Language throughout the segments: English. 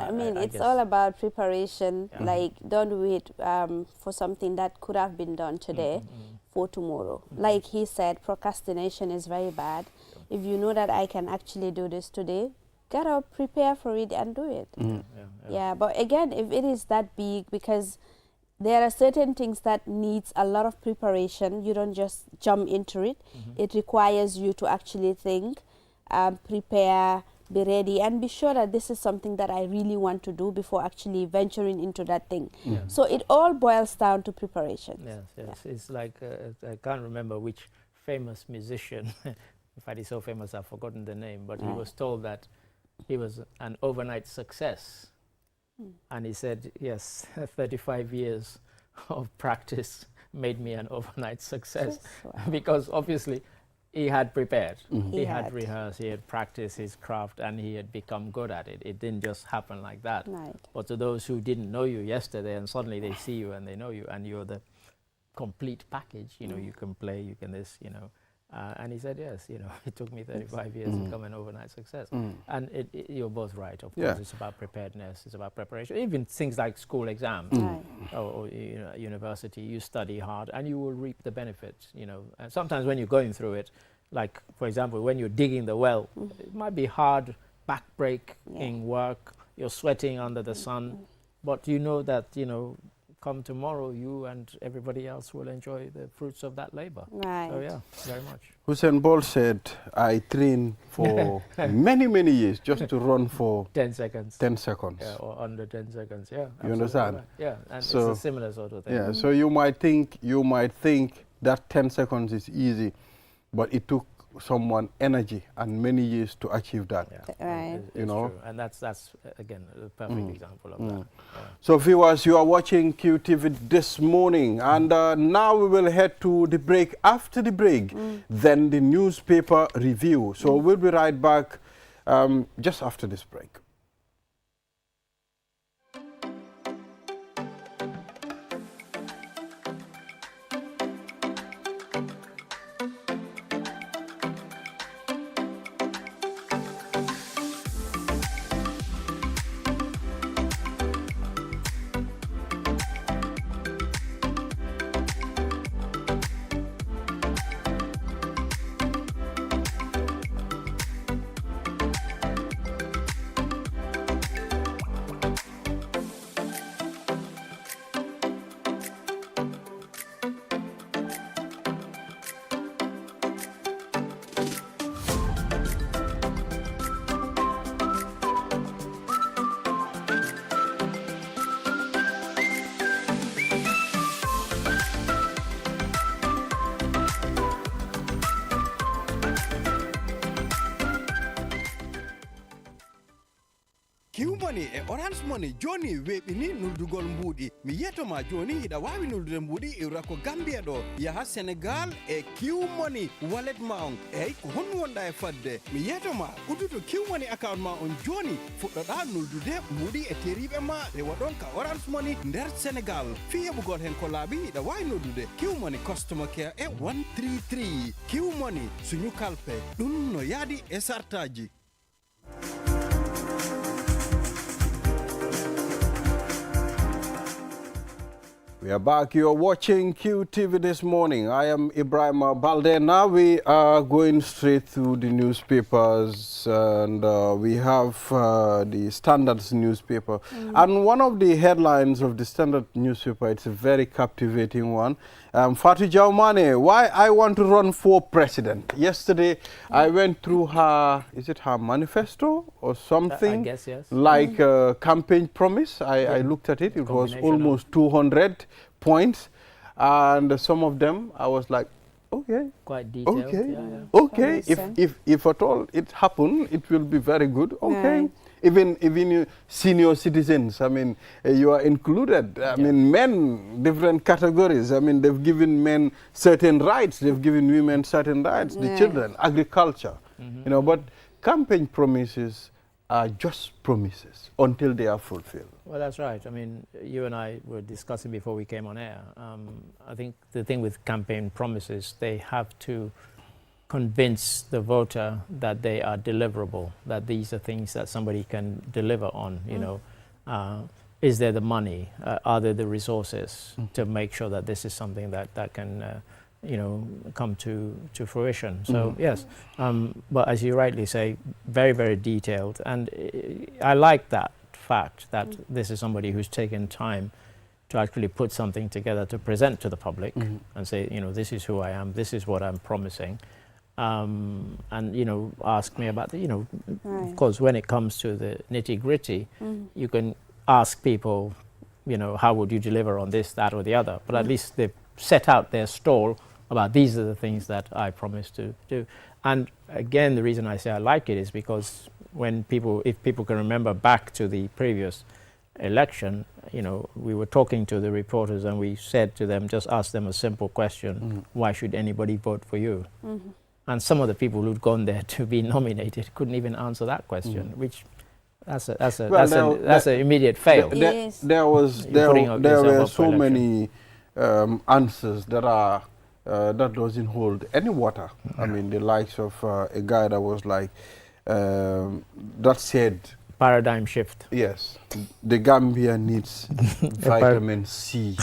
I mean, it's all about preparation. Like, don't wait for something that could have been done today for tomorrow. Like he said, procrastination is very bad. If you know that I can actually do this today, get up, prepare for it, and do it. Yeah, but again, if it is that big, because there are certain things that needs a lot of preparation, you don't just jump into it. It requires you to actually think, prepare, be ready, and be sure that this is something that I really want to do before actually venturing into that thing. So it all boils down to preparation. Yes. It's like, I can't remember which famous musician, in fact he's so famous I've forgotten the name, but he was told that he was an overnight success. And he said, yes, 35 years of practice made me an overnight success. Because obviously he had prepared, he had rehearsed, he had practiced his craft, and he had become good at it. It didn't just happen like that. But to those who didn't know you yesterday and suddenly they see you and they know you and you're the complete package, you know, you can play, you can this, you know. And he said, yes, you know, it took me 35 years to become an overnight success. And you're both right, of course. It's about preparedness, it's about preparation. Even things like school exams or you know, university, you study hard and you will reap the benefits, you know. And sometimes when you're going through it, like, for example, when you're digging the well, it might be hard, backbreaking work, you're sweating under the sun, but you know that, you know, come tomorrow, you and everybody else will enjoy the fruits of that labor. So yeah, very much. Usain Bolt said, I trained for many, many years just to run for 10 seconds. 10 seconds. Yeah, or under 10 seconds, yeah. You understand? Right. Yeah, and so, it's a similar sort of thing. Yeah, so you might think that 10 seconds is easy, but it took someone energy and many years to achieve that. You know, true. And that's again a perfect example of that. So viewers, you are watching QTV this morning, and now we will head to the break. After the break, then the newspaper review. So we'll be right back just after this break. Money e Orange Money joni weɓini nuldugol mbuɗi mi yetoma joni ida wawi nuldude mbuɗi iwra ko Gambia ɗo yaha Senegal e Q Money wallet ma on eyyi ko honno wonɗa e fadde mi yetoma udduto Q Money account ma on joni fuɗɗoɗa nuldude mbuɗi e teriɓe ma rewa ɗon ka Orange Money nder Senegal fi heɓugol hen ko laaɓi ida wawi noddude Q Money customer care e 133 Q Money suñu kalpe ɗum no yaadi e sartaji. We are back. You are watching QTV this morning. I am Ibrahim Balde. Now we are going straight through the newspapers, and we have the Standard's newspaper. And one of the headlines of the Standard newspaper, it's a very captivating one. Fatou Jaumane, why I want to run for president. Yesterday, I went through her, is it her manifesto or something? I guess, yes. Like campaign promise. I looked at it. It was almost 200 points. And some of them, I was like, okay. Quite detailed. Okay. Okay. If at all it happen, it will be very good. Okay. Right. Even you senior citizens, I mean, you are included. I mean, men, different categories. I mean, they've given men certain rights. They've given women certain rights. The children, agriculture, you know. But campaign promises are just promises until they are fulfilled. Well, that's right. I mean, you and I were discussing before we came on air. I think the thing with campaign promises, they have to convince the voter that they are deliverable, that these are things that somebody can deliver on, you know. Is there the money? Are there the resources to make sure that this is something that can, come to fruition? So yes, but as you rightly say, very, very detailed, and I like that fact that this is somebody who's taken time to actually put something together to present to the public and say, this is who I am, this is what I'm promising. And ask me about the, Right. of course, when it comes to the nitty gritty, you can ask people, how would you deliver on this, that, or the other? But at least they've set out their stall about these are the things that I promise to do. And again, the reason I say I like it is because if people can remember back to the previous election, we were talking to the reporters and we said to them, just ask them a simple question: why should anybody vote for you? And some of the people who'd gone there to be nominated couldn't even answer that question, which that's an immediate fail. Yes. There were so many answers that doesn't hold any water. I mean, the likes of a guy that was like that said, paradigm shift. yes, the Gambia needs vitamin C.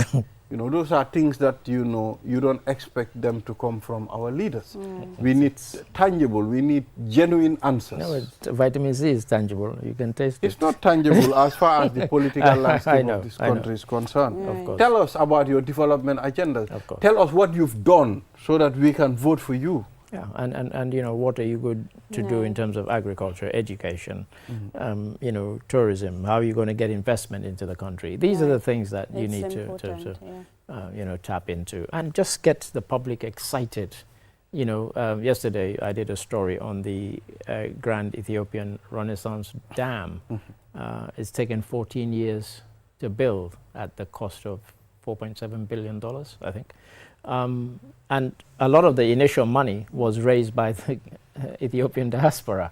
Those are things that you don't expect them to come from our leaders. We need tangible, we need genuine answers. No, vitamin C is tangible. You can taste it. It's not tangible as far as the political landscape of this country is concerned. Right. Of course. Tell us about your development agendas. Of course. Tell us what you've done so that we can vote for you. Yeah, and what are you good to do in terms of agriculture, education, tourism? How are you going to get investment into the country? These are the things that you It's need important, to tap into and just get the public excited. Yesterday I did a story on the Grand Ethiopian Renaissance Dam. It's taken 14 years to build at the cost of $4.7 billion, I think. And a lot of the initial money was raised by the Ethiopian diaspora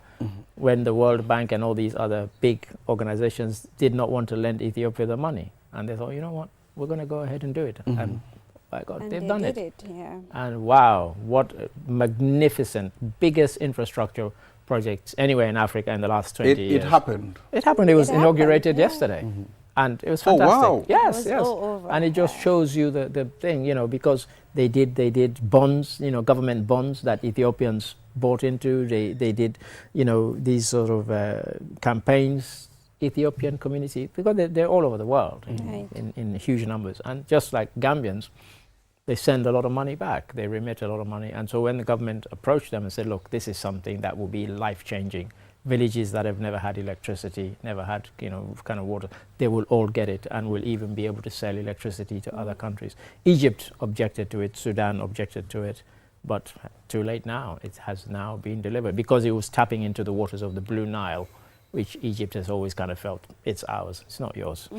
when the World Bank and all these other big organizations did not want to lend Ethiopia the money. And they thought, you know what, we're going to go ahead and do it. And by God, And they've they done did it. Yeah. And wow, what a magnificent, biggest infrastructure projects anywhere in Africa in the last 20 years. It happened. It happened. It was happened, inaugurated yeah. yesterday. And it was Oh, fantastic. wow. Yes, It was yes. all over, And it just shows you the thing, because they did bonds, government bonds that Ethiopians bought into. They did, these sort of campaigns, Ethiopian community, because they're all over the world Right. in huge numbers. And just like Gambians, they send a lot of money back. They remit a lot of money. And so when the government approached them and said, look, this is something that will be life-changing, villages that have never had electricity, never had kind of water, they will all get it and will even be able to sell electricity to other countries. Egypt objected to it, Sudan objected to it, but too late now. It has now been delivered because it was tapping into the waters of the Blue Nile, which Egypt has always kind of felt it's ours, it's not yours.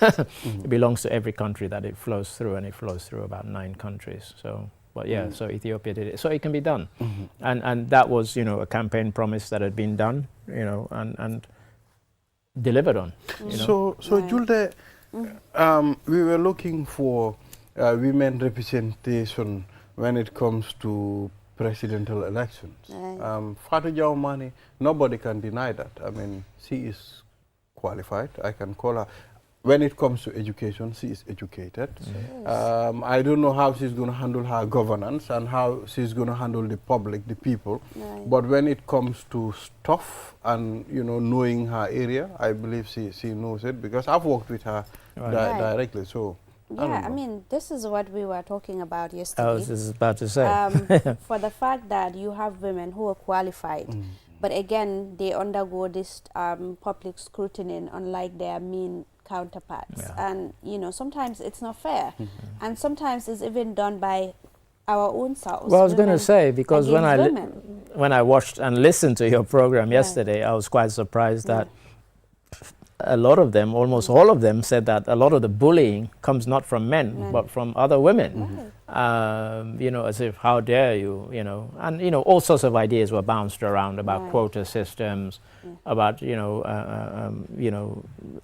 It belongs to every country that it flows through, and it flows through about 9 countries. But yeah, so Ethiopia did it. So it can be done. And that was, a campaign promise that had been done, and delivered on. So Right. Julde, we were looking for women representation when it comes to presidential elections. Right. Fatou Jaumani, nobody can deny that. I mean, she is qualified. I can call her. When it comes to education, she is educated. I don't know how she's going to handle her governance and how she's going to handle the public, the people. Right. But when it comes to stuff and, knowing her area, I believe she knows it because I've worked with her Right. directly. So, Yeah, I mean, this is what we were talking about yesterday. I was just about to say. For the fact that you have women who are qualified, but again, they undergo this public scrutiny unlike their mean counterparts. Yeah. And, sometimes it's not fair. And sometimes it's even done by our own selves. Well, I was going to women say, because against when I watched and listened to your program yesterday, I was quite surprised that a lot of them, almost all of them, said that a lot of the bullying comes not from men, but from other women. As if, how dare you, and, all sorts of ideas were bounced around about quota systems, about,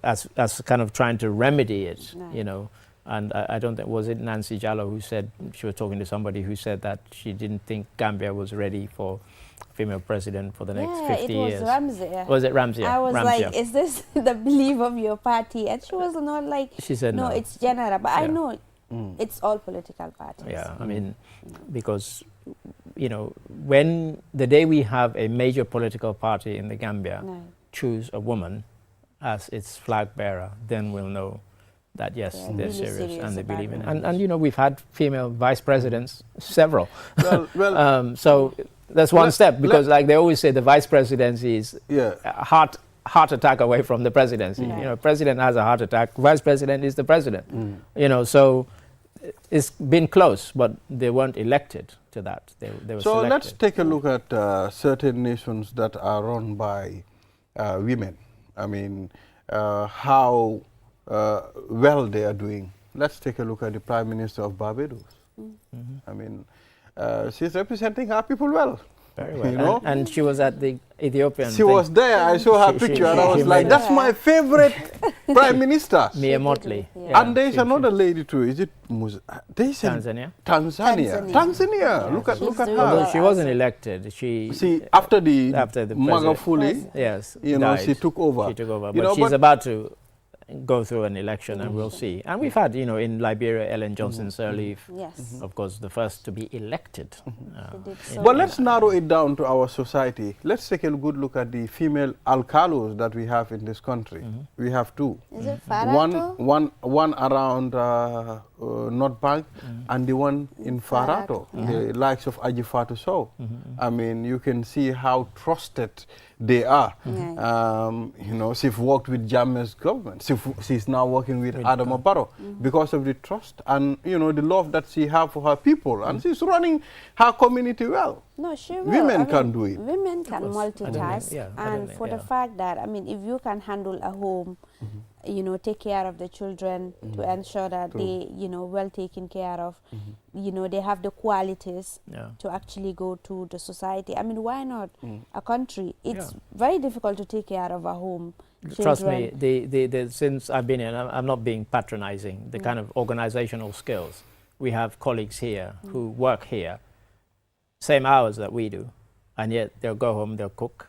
as kind of trying to remedy it, And I don't think, was it Nancy Jallow who said, she was talking to somebody who said that she didn't think Gambia was ready for female president for the next 50 years. it was Ramsey. Was it Ramsey? I was like, is this the belief of your party? And she was not like, she said no. It's general. But I Yeah. know it's all political parties. Yeah, I mean, because, you know, when the day we have a major political party in the Gambia choose a woman as its flag bearer, then we'll know that yes, they're really serious and they about believe in it. it. And you know, we've had female vice presidents, several. Well, So that's one step, because like they always say, the vice presidency is a heart attack away from the presidency. You know, president has a heart attack, vice president is the president. You know, so it's been close, but they weren't elected to that. They were so selected. let's take a look at certain nations that are run by women. I mean, how well they are doing. Let's take a look at the Prime Minister of Barbados. I mean, she's representing her people well. Very well. You know? And she was at the Ethiopian She thing. was there. I saw her picture and I was like, that's my favorite Prime Minister. Mia Motley. Yeah. And there's another lady too. Is it Tanzania. Tanzania. Look at She's her. doing Although well. she wasn't elected, she See, after the president, Magafuli, yes, you know, died. she took over. She took over, You but know, she's but- about to go through an election, and we'll see. And we've had, you know, in Liberia, Ellen Johnson Sirleaf, Yes. of course, the first to be elected. She did so But let's narrow it down to our society. Let's take a good look at the female alcalos that we have in this country. We have two. Is it Farato? One around North Bank and the one in Farato, the likes of Ajifatu Sow. I mean, you can see how trusted they are. You know, she's worked with Jammeh's government. She's now working with Adama Barrow because of the trust and, you know, the love that she has for her people. And she's running her community well. No, she will. Women I mean, can do it. Women can course. multitask. And for the fact that, I mean, if you can handle a home, you know, take care of the children to ensure that they, you know, well taken care of, you know, they have the qualities to actually go to the society. I mean, why not a country? It's very difficult to take care of a home. Trust children. me, since I've been here, and I'm not being patronizing, the kind of organizational skills. We have colleagues here who work here, same hours that we do, and yet they'll go home, they'll cook,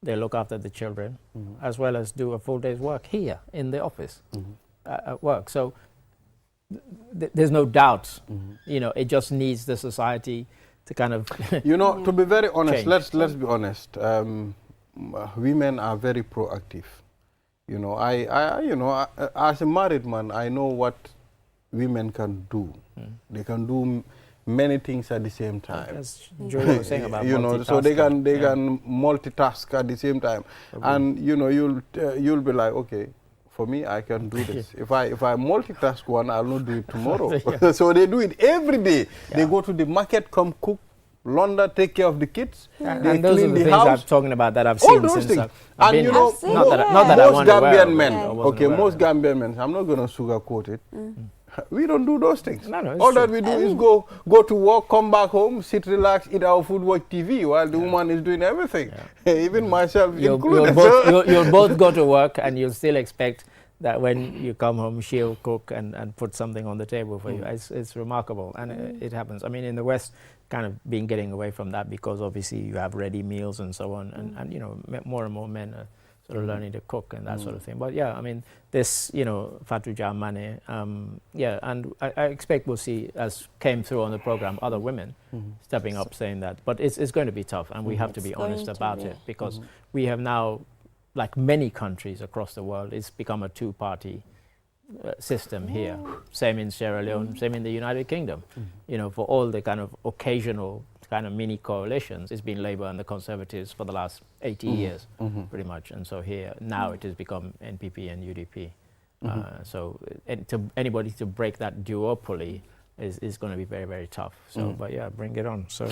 they look after the children, as well as do a full day's work here in the office at work. So there's no doubt, you know, it just needs the society to kind of You know, to be very honest, Change. let's be honest. Women are very proactive. You know, as a married man, I know what women can do. They can do many things at the same time. as Julia was saying about You know, so they can multitasking. multitask at the same time, and you know, you'll be like, okay, for me, I can do this. If I multitask one, I'll not do it tomorrow. So they do it every day. They go to the market, come cook, launder, take care of the kids. They And those are clean the the things house. I'm talking about that I've All seen those since things. I've And been you here. know, I've seen not that, that. not that I most wasn't aware Gambian of it, men, I wasn't okay, aware most of it. Gambian men, I'm not going to sugarcoat it. We don't do those things. No, it's All true. that we do is go to work, come back home, sit, relax, eat our food, watch TV, while the woman is doing everything. Even myself included. You'll both go to work, and you'll still expect that when you come home, she'll cook and put something on the table for you. It's remarkable, and it happens. I mean, in the West, kind of been getting away from that because obviously you have ready meals and so on, and you know, more and more men are sort of learning to cook and that sort of thing. But yeah, I mean, this, you know, Fatou Jamane, yeah, and I expect we'll see, as came through on the program, other women stepping up saying that. But it's going to be tough, and we have to be honest about it, because we have now, like many countries across the world, it's become a two-party system here. Same in Sierra Leone, same in the United Kingdom. You know, for all the kind of occasional kind of mini coalitions, it's been Labour and the Conservatives for the last 80 years, pretty much. And so here, now it has become NPP and UDP. So anybody to break that duopoly is going to be very, very tough. So, but yeah, bring it on. So,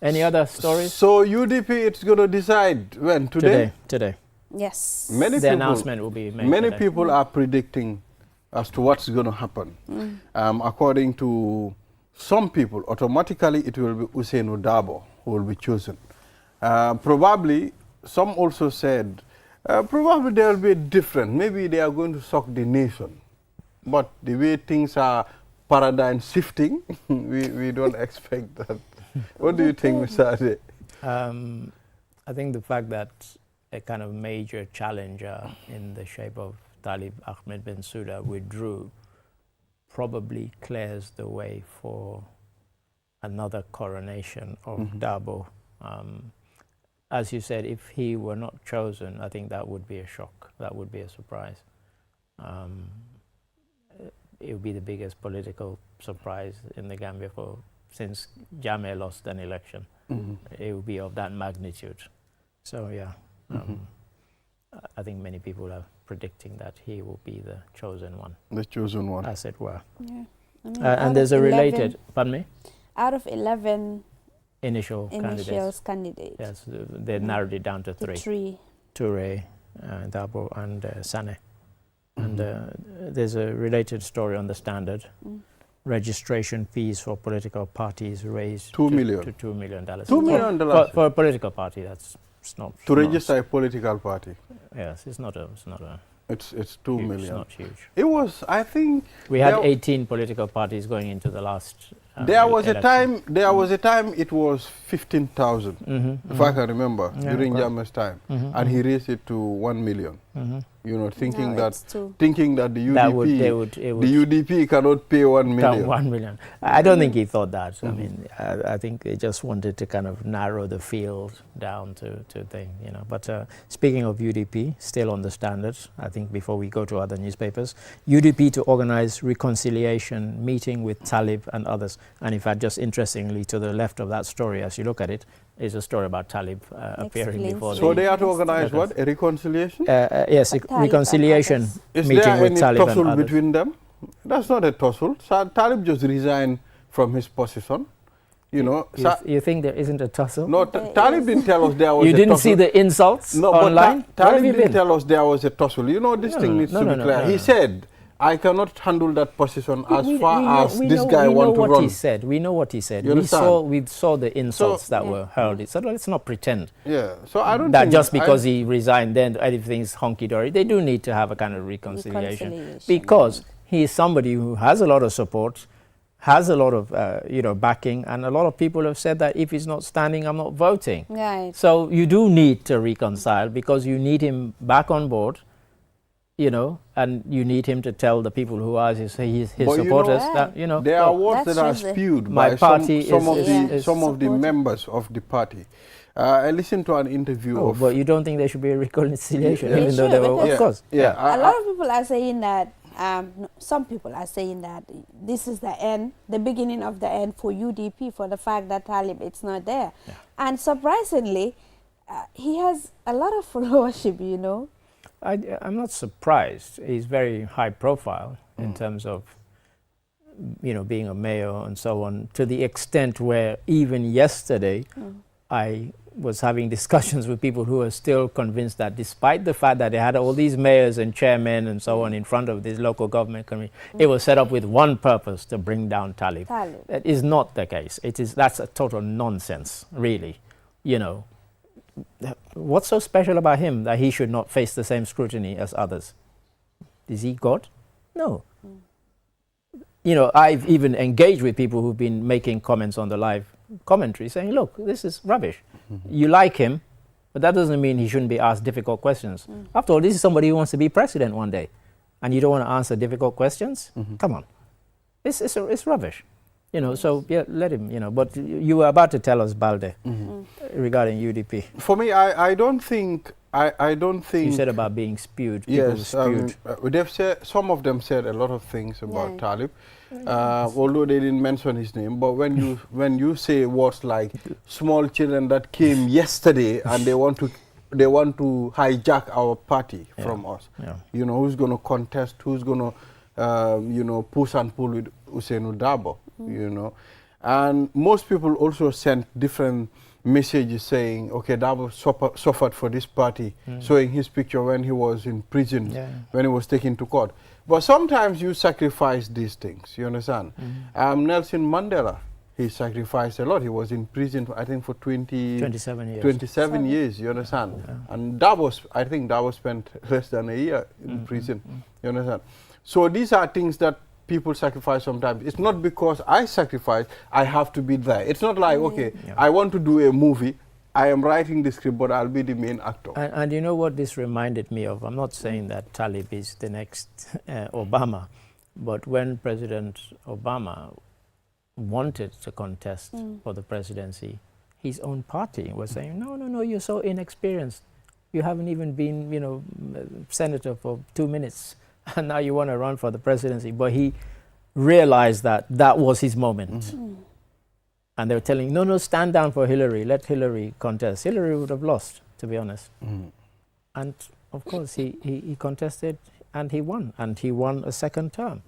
any other stories? So UDP, it's going to decide when? Today? Today. Yes. Many Announcement will be made Many today. people are predicting as to what's going to happen. According to some people, automatically it will be Usainu Dabo who will be chosen. Probably, some also said, probably there will be different. Maybe they are going to shock the nation. But the way things are paradigm shifting, we don't expect that. What do you think, Mr. Ade? I think the fact that a kind of major challenger in the shape of Talib Ahmed Bensouda withdrew probably clears the way for another coronation of Dabo. As you said, if he were not chosen, I think that would be a shock. That would be a surprise. It would be the biggest political surprise in the Gambia since Jammeh lost an election. It would be of that magnitude. So yeah, I think many people are predicting that he will be the chosen one. The chosen one. As it were. Yeah. I mean, And there's a related, pardon me? Out of 11 Initial candidates. candidates. Yes, they narrowed it down to three. Three. Toure, Dabo and Sane. And there's a related story on the Standard. Registration fees for political parties raised $2 million. to $2 million. $2 million For a political party, that's not... To register a political party. Yes, it's not a It's $2 huge, million. It's not huge. It was, I think... We had 18 political parties going into the last there was election. a time it was 15,000, if I can remember, during Jammeh's time. And he raised it to 1 million. You know, thinking No, that the UDP, the UDP cannot pay 1 million. 1 million. I don't think he thought that. I mean, I think they just wanted to kind of narrow the field down to thing, you know. But speaking of UDP, still on the Standard, I think before we go to other newspapers, UDP to organize reconciliation meeting with Talib and others. And in fact, just interestingly, to the left of that story, as you look at it, is a story about Talib appearing before. So they are to organize what? A reconciliation? Yes, a reconciliation meeting with Talib and others. Is there any tussle between them? That's not a tussle. So Talib just resigned from his position. You know. You think there isn't a tussle? No, Talib didn't tell us there was a tussle. You didn't see the insults online? But Talib didn't tell us there was a tussle. You know, this thing needs to be clear. He said, I cannot handle that position as far as this guy wants to run. We know what he said. We know what he said. We saw the insults that were hurled. So let's not pretend. Yeah. So I don't that think just because he resigned, then everything's hunky dory. They do need to have a kind of reconciliation because he is somebody who has a lot of support, has a lot of backing, and a lot of people have said that if he's not standing, I'm not voting. Right. So you do need to reconcile because you need him back on board. You know, and you need him to tell the people who are his supporters that, you know. There are words that are spewed by some of the members of the party. I listened to an interview but you don't think there should be a reconciliation, even though they were, of course. A lot of people are saying that, some people are saying that this is the end, the beginning of the end for UDP, for the fact that Talib is not there. Yeah. And surprisingly, he has a lot of followership, you know. I'm not surprised. He's very high profile in terms of, you know, being a mayor and so on, to the extent where even yesterday I was having discussions with people who are still convinced that despite the fact that they had all these mayors and chairmen and so on in front of this local government committee, it was set up with one purpose, to bring down Talib. That is not the case. That's a total nonsense, really, you know. What's so special about him that he should not face the same scrutiny as others? Is he God? No. You know, I've even engaged with people who've been making comments on the live commentary saying, look, this is rubbish. You like him, but that doesn't mean he shouldn't be asked difficult questions. After all, this is somebody who wants to be president one day, and you don't want to answer difficult questions? Come on. It's rubbish. You know, so yeah, let him, you know. But you were about to tell us, Balde, regarding UDP. For me, I don't think... You said about being spewed. Yes, they've said, some of them said a lot of things about Talib, although they didn't mention his name. But when you say words like small children that came yesterday and they want to hijack our party from us, you know, who's going to contest, who's going to, push and pull with Ousainou Darboe, you know. And most people also sent different messages saying, okay, Darboe suffered for this party, showing his picture when he was in prison, when he was taken to court. But sometimes you sacrifice these things, you understand? Nelson Mandela he sacrificed a lot. He was in prison, I think, for 27 years. 27 years, you understand? Yeah. And I think Davos spent less than a year in prison, you understand? So these are things that people sacrifice sometimes. It's not because I sacrifice, I have to be there. It's not like, okay, I want to do a movie, I am writing the script, but I'll be the main actor. And you know what this reminded me of? I'm not saying that Talib is the next Obama, but when President Obama wanted to contest for the presidency, his own party was saying, no, you're so inexperienced. You haven't even been, senator for 2 minutes, and now you want to run for the presidency. But he realized that that was his moment. And they were telling, no, stand down for Hillary, let Hillary contest. Hillary would have lost, to be honest. And of course, he contested and he won a second term,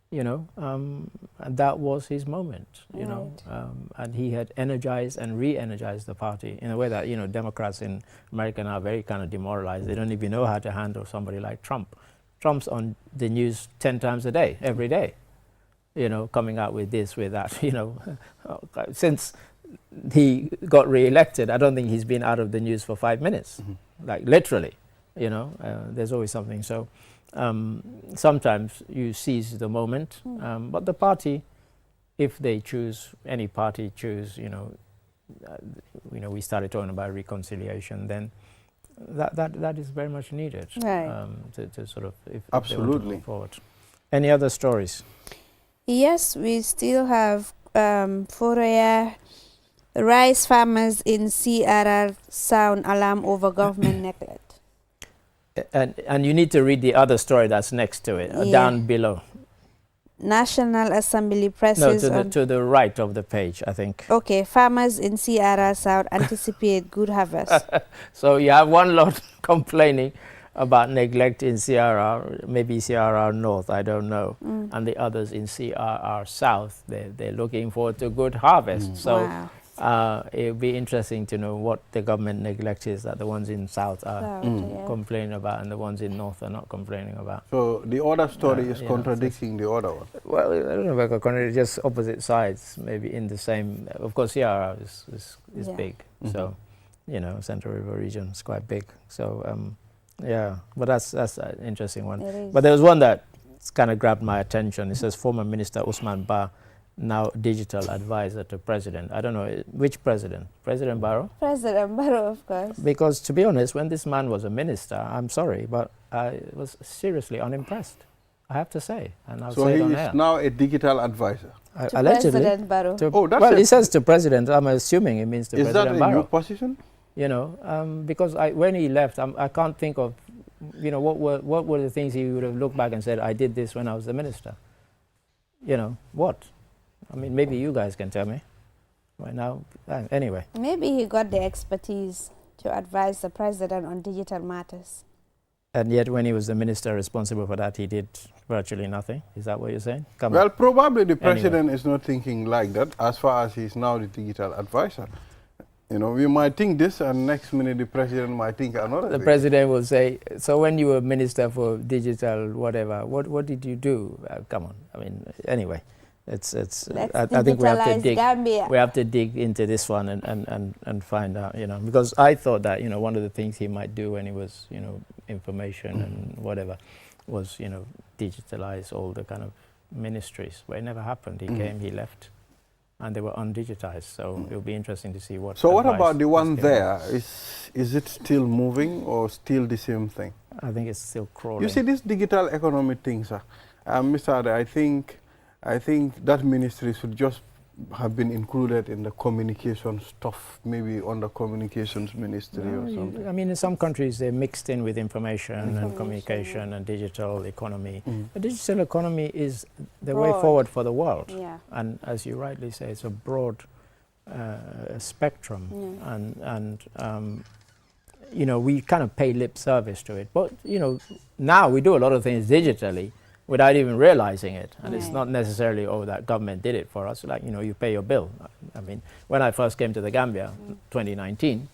and that was his moment, and he had energized and re-energized the party in a way that, Democrats in America are very kind of demoralized. They don't even know how to handle somebody like Trump. Trump's on the news 10 times a day, every day. Coming out with this, with that, since he got re-elected, I don't think he's been out of the news for 5 minutes, like literally, there's always something. So sometimes you seize the moment, but the party, if they choose, any party choose, we started talking about reconciliation, then that is very much needed, right. to sort of, if Absolutely. they want to move forward. Any other stories? Yes, we still have Foroya rice farmers in CRR sound alarm over government neglect. And you need to read the other story that's next to it, down below. National Assembly presses to the right of the page, I think. Okay, farmers in CRR South anticipate good harvest. So you have one lot complaining about neglect in CRR, maybe CRR North, I don't know, and the others in CRR South, they're looking forward to good harvest. So it would be interesting to know what the government neglect is that the ones in South are complaining about and the ones in North are not complaining about. So the other story is contradicting the other one. Well, I don't know if I could contradict, just opposite sides, maybe in the same. Of course, CRR is big, so Central River region is quite big. So but that's an interesting one. But there was one that kind of grabbed my attention. It says former Minister Usman Ba, now digital advisor to president. I don't know which president. President Barrow? President Barrow, of course. Because to be honest, when this man was a minister, I'm sorry, but I was seriously unimpressed, I have to say. And I'll say it on air. So he is now a digital advisor? Allegedly. President Barrow. Well, he says to president. I'm assuming it means to President Barrow. Is that a new position? Because when he left, I can't think of, what were the things he would have looked back and said, I did this when I was the minister. What? I mean, maybe you guys can tell me. Right now, anyway. Maybe he got the expertise to advise the president on digital matters. And yet when he was the minister responsible for that, he did virtually nothing. Is that what you're saying? Well, probably the president is not thinking like that as far as he's now the digital advisor. We might think this and next minute the president might think another thing. The president will say, so when you were minister for digital whatever, what did you do? Come on. I mean, anyway. I think we have to dig. Gambia. We have to dig into this one and find out, because I thought that one of the things he might do when he was information and whatever was digitalize all the kind of ministries, but it never happened. He came, he left, and they were undigitized. So it'll be interesting to see what. So what about the one there? Is it still moving or still the same thing? I think it's still crawling. You see, this digital economy thing, sir. Mr. Ade, I think that ministry should just have been included in the communication stuff, maybe on the communications ministry or something. I mean, in some countries they're mixed in with information and communication and digital economy. The digital economy is the way forward for the world. Yeah. And as you rightly say, it's a broad spectrum. And we kind of pay lip service to it. But, now we do a lot of things digitally without even realizing it. And it's not necessarily, that government did it for us. Like, you pay your bill. I mean, when I first came to the Gambia, 2019,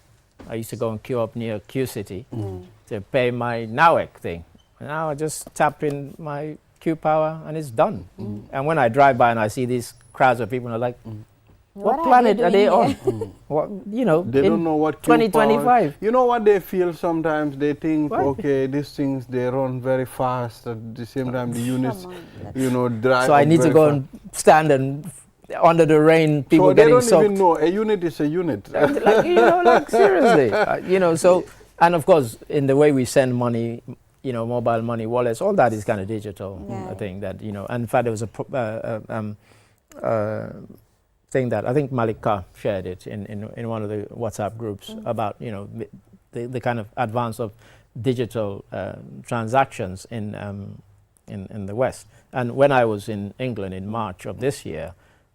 I used to go and queue up near Q City to pay my NAWEC thing. And now I just tap in my Q Power and it's done. And when I drive by and I see these crowds of people, I'm like, What are planet you are they doing on? What, you know, They in don't know what Q 2025. power. You know what they feel sometimes? They think, What? okay, these things, they run very fast. At the same time, the units, Come on, you know, drive So I up need to very go fast. and stand and under the rain, people So they getting don't soaked. even know. A unit is a unit. Like, you know, like seriously, you know. So, and of course, in the way we send money, you know, mobile money, wallets, all that is kind of digital. Yeah. I think that, you know, and in fact, there was a thing that I think Malik Kah shared it in one of the WhatsApp groups about, you know, the kind of advance of digital transactions in the West. And when I was in England in March of this year,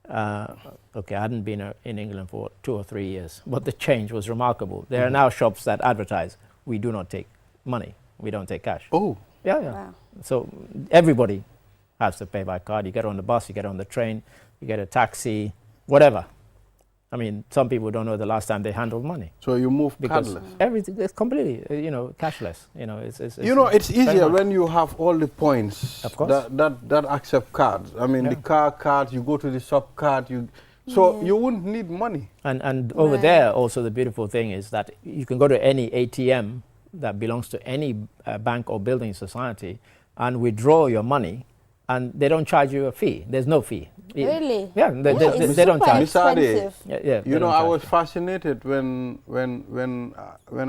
okay, I hadn't been in England for 2 or 3 years, but the change was remarkable. There are now shops that advertise, we do not take money, we don't take cash. Oh, Yeah, yeah. Wow. So everybody has to pay by card. You get on the bus, you get on the train, you get a taxi, whatever. I mean, some people don't know the last time they handled money. so you move Because cardless. everything is completely, you know, cashless. You know, it's You know, it's very easier much. when you have all the points Of course. that accept cards. I mean, Yeah. the car card, you go to the shop card, so you wouldn't need money. And over Right. there, also the beautiful thing is that you can go to any ATM that belongs to any bank or building society and withdraw your money, and they don't charge you a fee. There's no fee. Really? Yeah, It's they don't super charge. Miss Ade, expensive. Yeah, yeah, they You know, don't I charge was you. fascinated when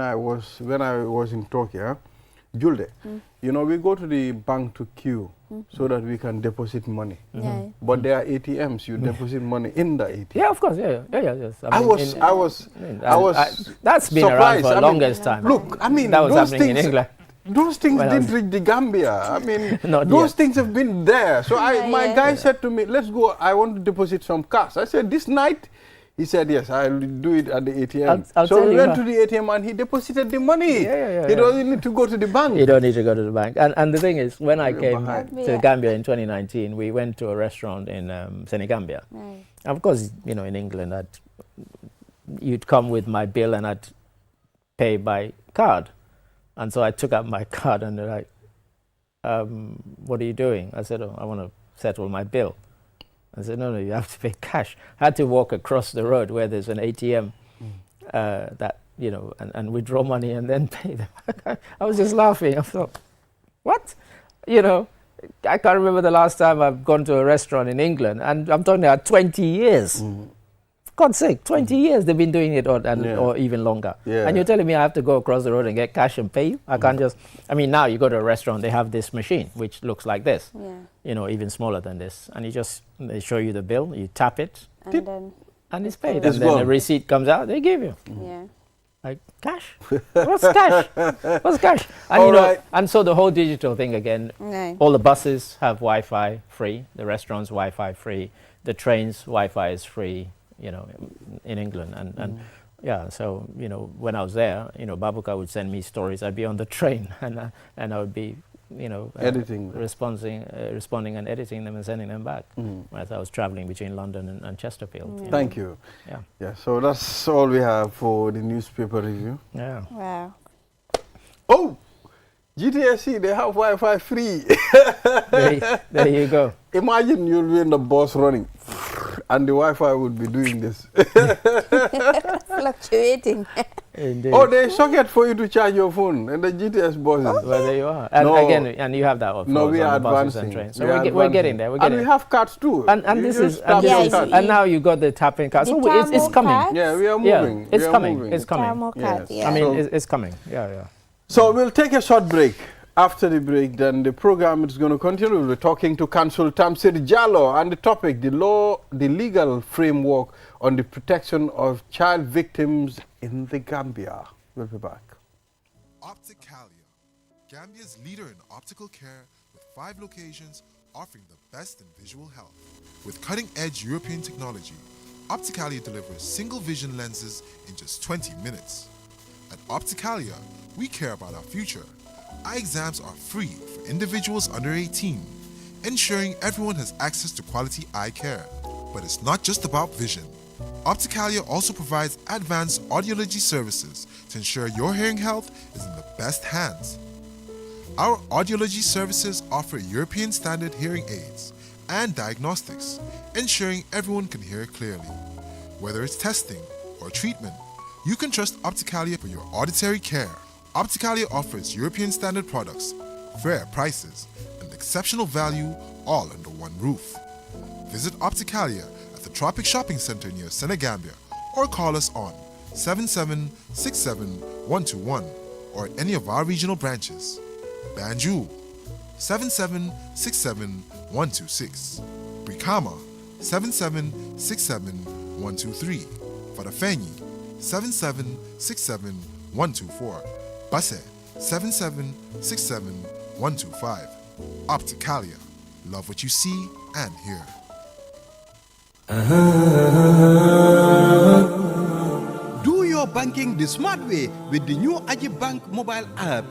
I was in Tokyo, Julde. You know, we go to the bank to queue so that we can deposit money. Yeah. But there are ATMs. You deposit money in the ATM. Yeah, of course. Yeah, yes. I was that's been surprised. around for I the mean, longest time. Look, I mean, that was those happening in things. England. Those things When I didn't was- reach the Gambia. I mean, Not those yet. things have been there. So my Yeah. guy said to me, let's go, I want to deposit some cash. I said, this night? He said, yes, I'll do it at the ATM. I'll so tell we you went how. to the ATM and he deposited the money. Yeah, He yeah. doesn't need to go to the bank. You don't need to go to the bank. And the thing is, when I came behind. to Gambia in 2019, we went to a restaurant in Senegambia. Right. Of course, you know, in England, you'd come with my bill and I'd pay by card. And so I took out my card and they're like, what are you doing? I said, oh, I want to settle my bill. I said, no, you have to pay cash. I had to walk across the road where there's an ATM that, you know, and withdraw money and then pay them. I was just laughing. I thought, what? You know, I can't remember the last time I've gone to a restaurant in England, and I'm talking about 20 years. For God's sake, 20 years they've been doing it, or even longer. Yeah. And you're telling me I have to go across the road and get cash and pay you? I can't just, I mean, now you go to a restaurant, they have this machine, which looks like this, Yeah. you know, even smaller than this. And they show you the bill, you tap it, And then, and it's paid. It's and then the gone. receipt comes out, they give you. yeah. Like, cash? What's cash? What's cash? And, All you know, right. and so the whole digital thing again, Right. all the buses have Wi-Fi free, the restaurants Wi-Fi free, the trains Wi-Fi is free, you know, in England. And yeah, so, you know, when I was there, you know, Babuka would send me stories. I'd be on the train and I would be, you know, Editing. responding and editing them and sending them back as I was traveling between London and Chesterfield. Yeah. Thank you. Yeah. Yeah, so that's all we have for the newspaper review. Yeah. Wow. Oh, GTSC, they have Wi-Fi free. There you go. Imagine you'll be in the bus running and the Wi-Fi would be doing this. Fluctuating. Indeed. Oh, there's socket for you to charge your phone and the GTS buses. Well, there you are. And No. again, and you have that, of No, course, we on are the buses advancing. and trains. So We are we're getting advancing. there. We're And getting we there. have cards too. And You this just is tap Yeah, your you card. see. and now you got the tapping card. The So it's thermal coming. cards? Yeah, we are Yeah, moving. it's We are coming. moving. It's coming. Thermal card, Yes. yeah. I mean, So- it's coming. Yeah. So we'll take a short break. After the break, then the program is going to continue. We're talking to Council Tamsir Jallo and the topic, the legal framework on the protection of child victims in the Gambia. We'll be back. Opticalia, Gambia's leader in optical care with 5 locations offering the best in visual health. With cutting-edge European technology, Opticalia delivers single vision lenses in just 20 minutes. At Opticalia, we care about our future. Eye exams are free for individuals under 18, ensuring everyone has access to quality eye care. But it's not just about vision. Opticalia also provides advanced audiology services to ensure your hearing health is in the best hands. Our audiology services offer European standard hearing aids and diagnostics, ensuring everyone can hear clearly. Whether it's testing or treatment, you can trust Opticalia for your auditory care. Opticalia offers European standard products, fair prices, and exceptional value all under one roof. Visit Opticalia at the Tropic Shopping Center near Senegambia or call us on 7767-121 or any of our regional branches. Banjul 7767-126. Brikama 7767-123. Farafenni 7767-124. Basse 7767-125. Opticalia. Love what you see and hear. Do your banking the smart way with the new Ajibank mobile app.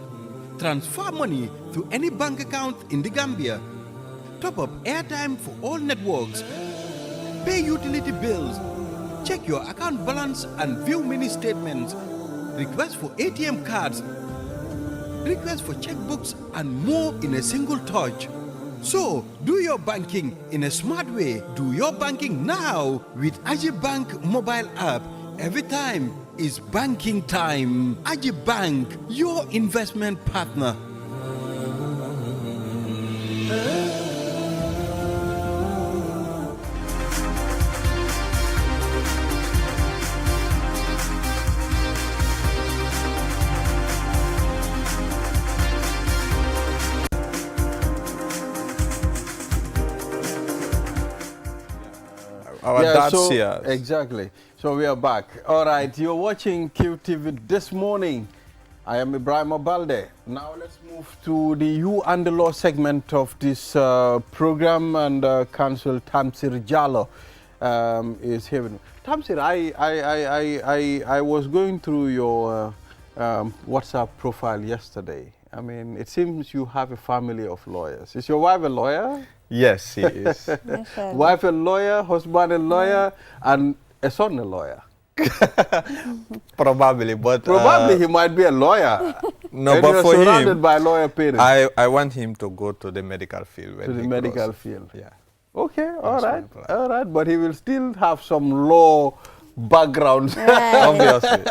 Transfer money to any bank account in the Gambia. Top up airtime for all networks. Pay utility bills. Check your account balance and view mini statements. Request for ATM cards. Request for checkbooks and more in a single touch. So, do your banking in a smart way. Do your banking now with Ajibank mobile app. Every time is banking time. Ajibank, your investment partner. Our dads so, here. Exactly. So we are back. All right, you're watching QTV this morning. I am Ibrahim Balde. Now let's move to the You and the Law segment of this program, and Counsel Tamsir Jallo is here. Tamsir, I was going through your WhatsApp profile yesterday. I mean, it seems you have a family of lawyers. Is your wife a lawyer? Yes, he is. Wife a lawyer, husband a lawyer, and a son a lawyer. Probably, but Probably he might be a lawyer. no, and but you're for surrounded him, by lawyer parents. I want him to go to the medical field. When To the he medical grows. field. Yeah. Okay, That's my plan. all right. But he will still have some law background. Obviously.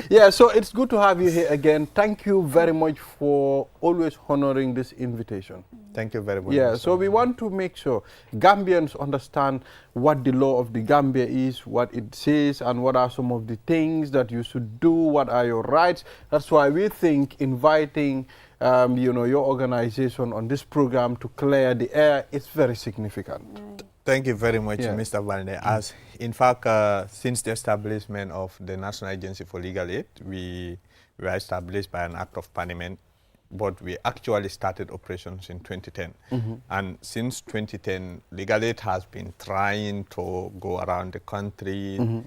Yeah, so it's good to have you here again. Thank you very much for always honoring this invitation. Thank you very much. Yeah, Mr. so we want to make sure Gambians understand what the law of the Gambia is, what it says, and what are some of the things that you should do, what are your rights. That's why we think inviting your organization on this program to clear the air is very significant. Thank you very much, Yeah. Mr. Valde. As in fact, since the establishment of the National Agency for Legal Aid, we were established by an act of parliament, but we actually started operations in 2010. And since 2010, Legal Aid has been trying to go around the country,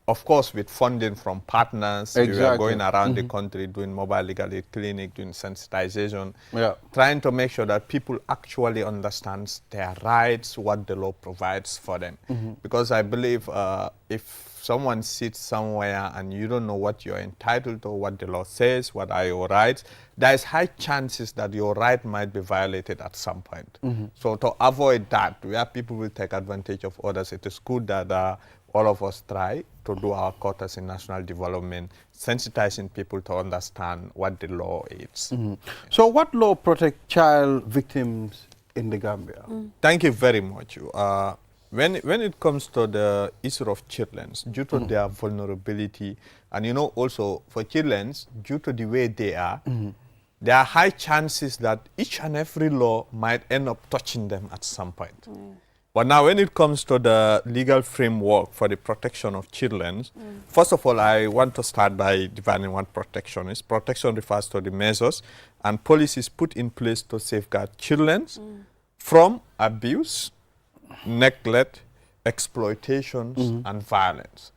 of course, with funding from partners. We were Exactly. going around the country doing mobile legal aid clinic, doing sensitization, Yeah. trying to make sure that people actually understand their rights, what the law provides for them. Because I believe if someone sits somewhere and you don't know what you're entitled to, what the law says, what are your rights, there's high chances that your right might be violated at some point. So to avoid that, where people will take advantage of others, it is good that all of us try to do our quotas in national development, sensitizing people to understand what the law is. So what law protect child victims in the Gambia? Thank you very much. When it comes to the issue of children, due to their vulnerability, and also for children, due to the way they are, there are high chances that each and every law might end up touching them at some point. But now when it comes to the legal framework for the protection of children, first of all, I want to start by defining what protection is. Protection refers to the measures and policies put in place to safeguard children from abuse, neglect, exploitation, and violence.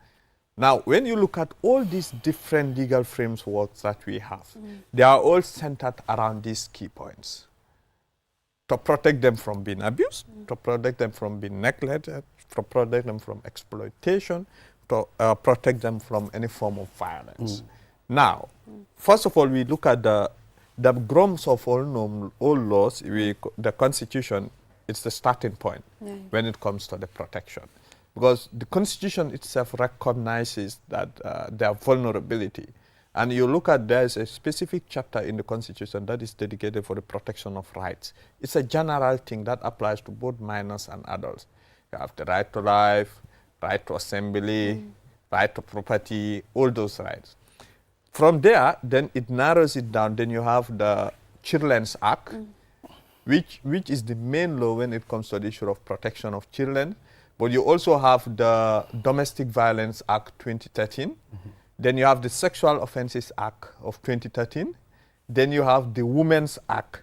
Now, when you look at all these different legal frameworks that we have, they are all centered around these key points. To protect them from being abused, to protect them from being neglected, to protect them from exploitation, to protect them from any form of violence. Now, first of all, we look at the grounds of all laws. The Constitution, it's the starting point when it comes to the protection. because the Constitution itself recognizes that their vulnerability. And you look at, there's a specific chapter in the Constitution that is dedicated for the protection of rights. It's a general thing that applies to both minors and adults. You have the right to life, right to assembly, right to property, all those rights. From there, then it narrows it down. Then you have the Children's Act, which is the main law when it comes to the issue of protection of children. But you also have the Domestic Violence Act 2013. Then you have the Sexual Offences Act of 2013. Then you have the Women's Act.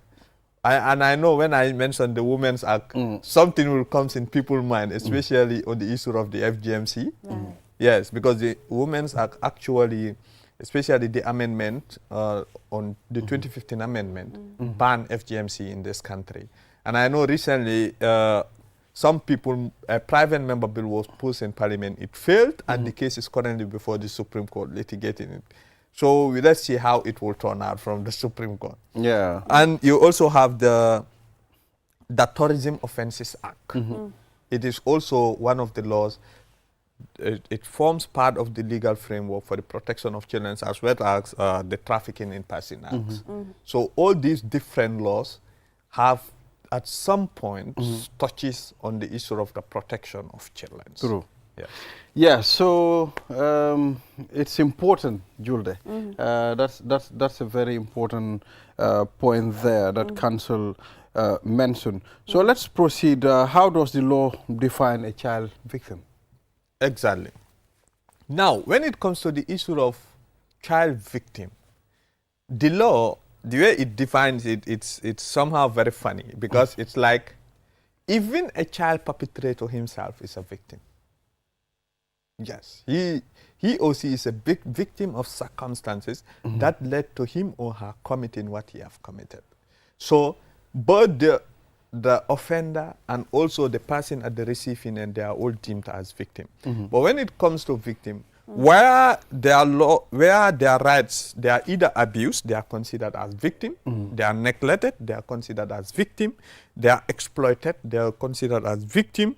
And I know when I mention the Women's Act, something will come in people's mind, especially on the issue of the FGMC. Yes, because the Women's Act actually, especially the amendment on the 2015 amendment, banned FGMC in this country. And I know recently some people, a private member bill was pushed in Parliament. It failed, and the case is currently before the Supreme Court litigating it. So let's see how it will turn out from the Supreme Court. Yeah. And you also have the Tourism Offences Act. It is also one of the laws. It forms part of the legal framework for the protection of children, as well as the Trafficking in Person Acts. So all these different laws have, at some point, touches on the issue of the protection of children. True. Yes. Yeah, so it's important, Julde. That's a very important point there that Council mentioned. So let's proceed. How does the law define a child victim? Exactly. Now, when it comes to the issue of child victim, the law, the way it defines it, it's somehow very funny, because it's like even a child perpetrator himself is a victim. Yes, he or she is a big victim of circumstances that led to him or her committing what he have committed. So both the offender and also the person at the receiving end, they are all deemed as victim. But when it comes to victim, where their rights, they are either abused, they are considered as victim, they are neglected, they are considered as victim, they are exploited, they are considered as victim.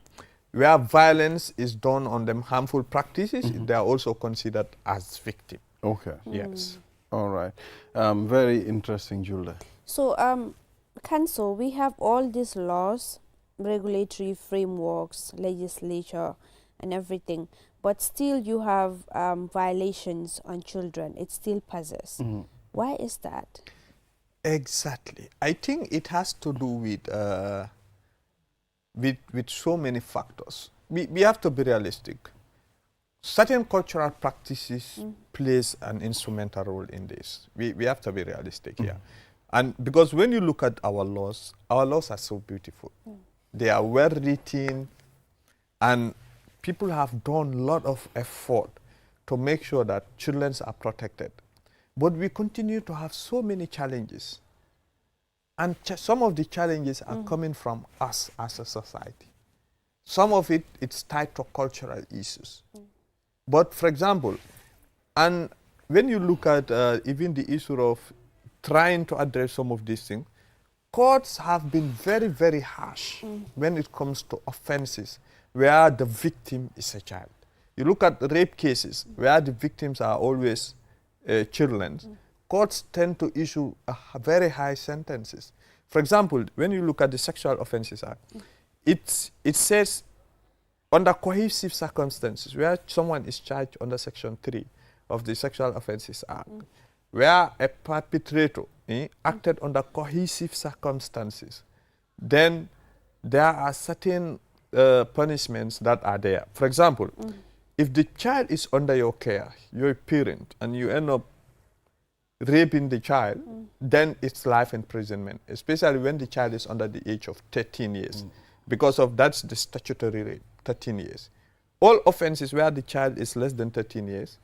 Where violence is done on them, harmful practices, they are also considered as victim. Okay. Yes. All right. Very interesting, Julde. So, Council, we have all these laws, regulatory frameworks, legislature, and everything, but still you have violations on children. It still persists. Why is that? Exactly. I think it has to do with so many factors. We have to be realistic. Certain cultural practices plays an instrumental role in this. We have to be realistic here. And because when you look at our laws are so beautiful. They are well written, and people have done a lot of effort to make sure that children are protected. But we continue to have so many challenges. And some of the challenges are coming from us as a society. Some of it's tied to cultural issues. But for example, and when you look at even the issue of trying to address some of these things, courts have been very, very harsh when it comes to offenses where the victim is a child. You look at rape cases where the victims are always children. Courts tend to issue very high sentences. For example, when you look at the Sexual Offences Act, it says under cohesive circumstances where someone is charged under Section 3 of the Sexual Offences Act, where a perpetrator acted under cohesive circumstances, then there are certain punishments that are there. For example, if the child is under your care, you're a parent, and you end up raping the child, then it's life imprisonment, especially when the child is under the age of 13 years. Because of that's the statutory rate, 13 years. All offenses where the child is less than 13 years,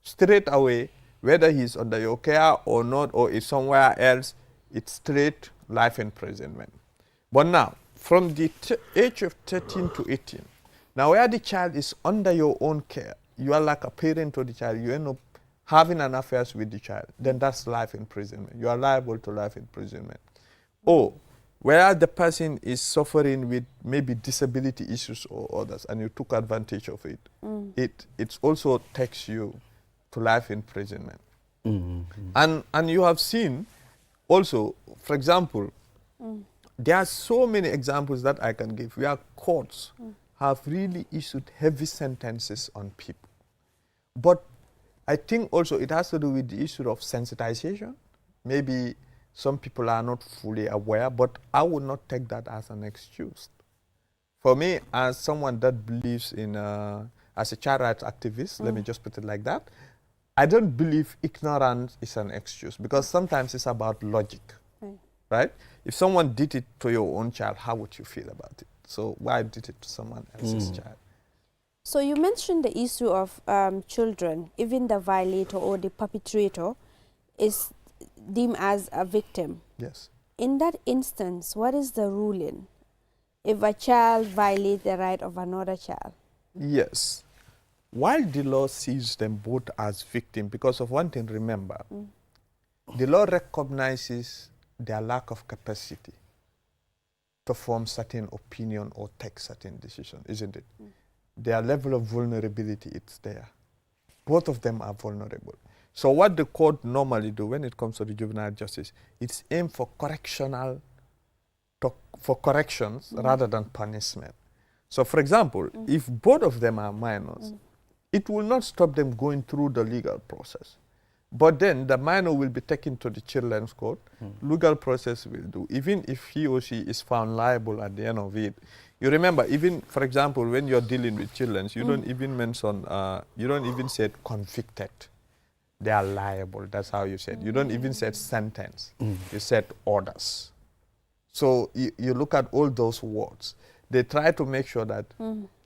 straight away, whether he's under your care or not, or is somewhere else, it's straight life imprisonment. But now, from the age of 13 to 18, now where the child is under your own care, you are like a parent to the child, you end up having an affairs with the child, then that's life imprisonment. You are liable to life imprisonment. Or where the person is suffering with maybe disability issues or others, and you took advantage of it, it also takes you to life imprisonment. And you have seen also, for example, there are so many examples that I can give where courts have really issued heavy sentences on people. But I think also it has to do with the issue of sensitization. Maybe some people are not fully aware, but I would not take that as an excuse. For me, as someone that believes in, as a child rights activist, let me just put it like that, I don't believe ignorance is an excuse, because sometimes it's about logic, right? If someone did it to your own child, how would you feel about it? So why did it to someone else's child? So you mentioned the issue of children, even the violator or the perpetrator is deemed as a victim. Yes. In that instance, what is the ruling if a child violates the right of another child? Yes. While the law sees them both as victims, because of one thing, remember, the law recognizes their lack of capacity to form certain opinion or take certain decision, isn't it? Their level of vulnerability, it's there. Both of them are vulnerable. So what the court normally do when it comes to the juvenile justice, it's aim for corrections rather than punishment. So for example, if both of them are minors, it will not stop them going through the legal process. But then the minor will be taken to the children's court. Legal process will do. Even if he or she is found liable at the end of it, you remember, even, for example, when you're dealing with children, you don't even mention, you don't even say convicted. They are liable, that's how you said. You don't even say sentence. You said orders. So you look at all those words. They try to make sure that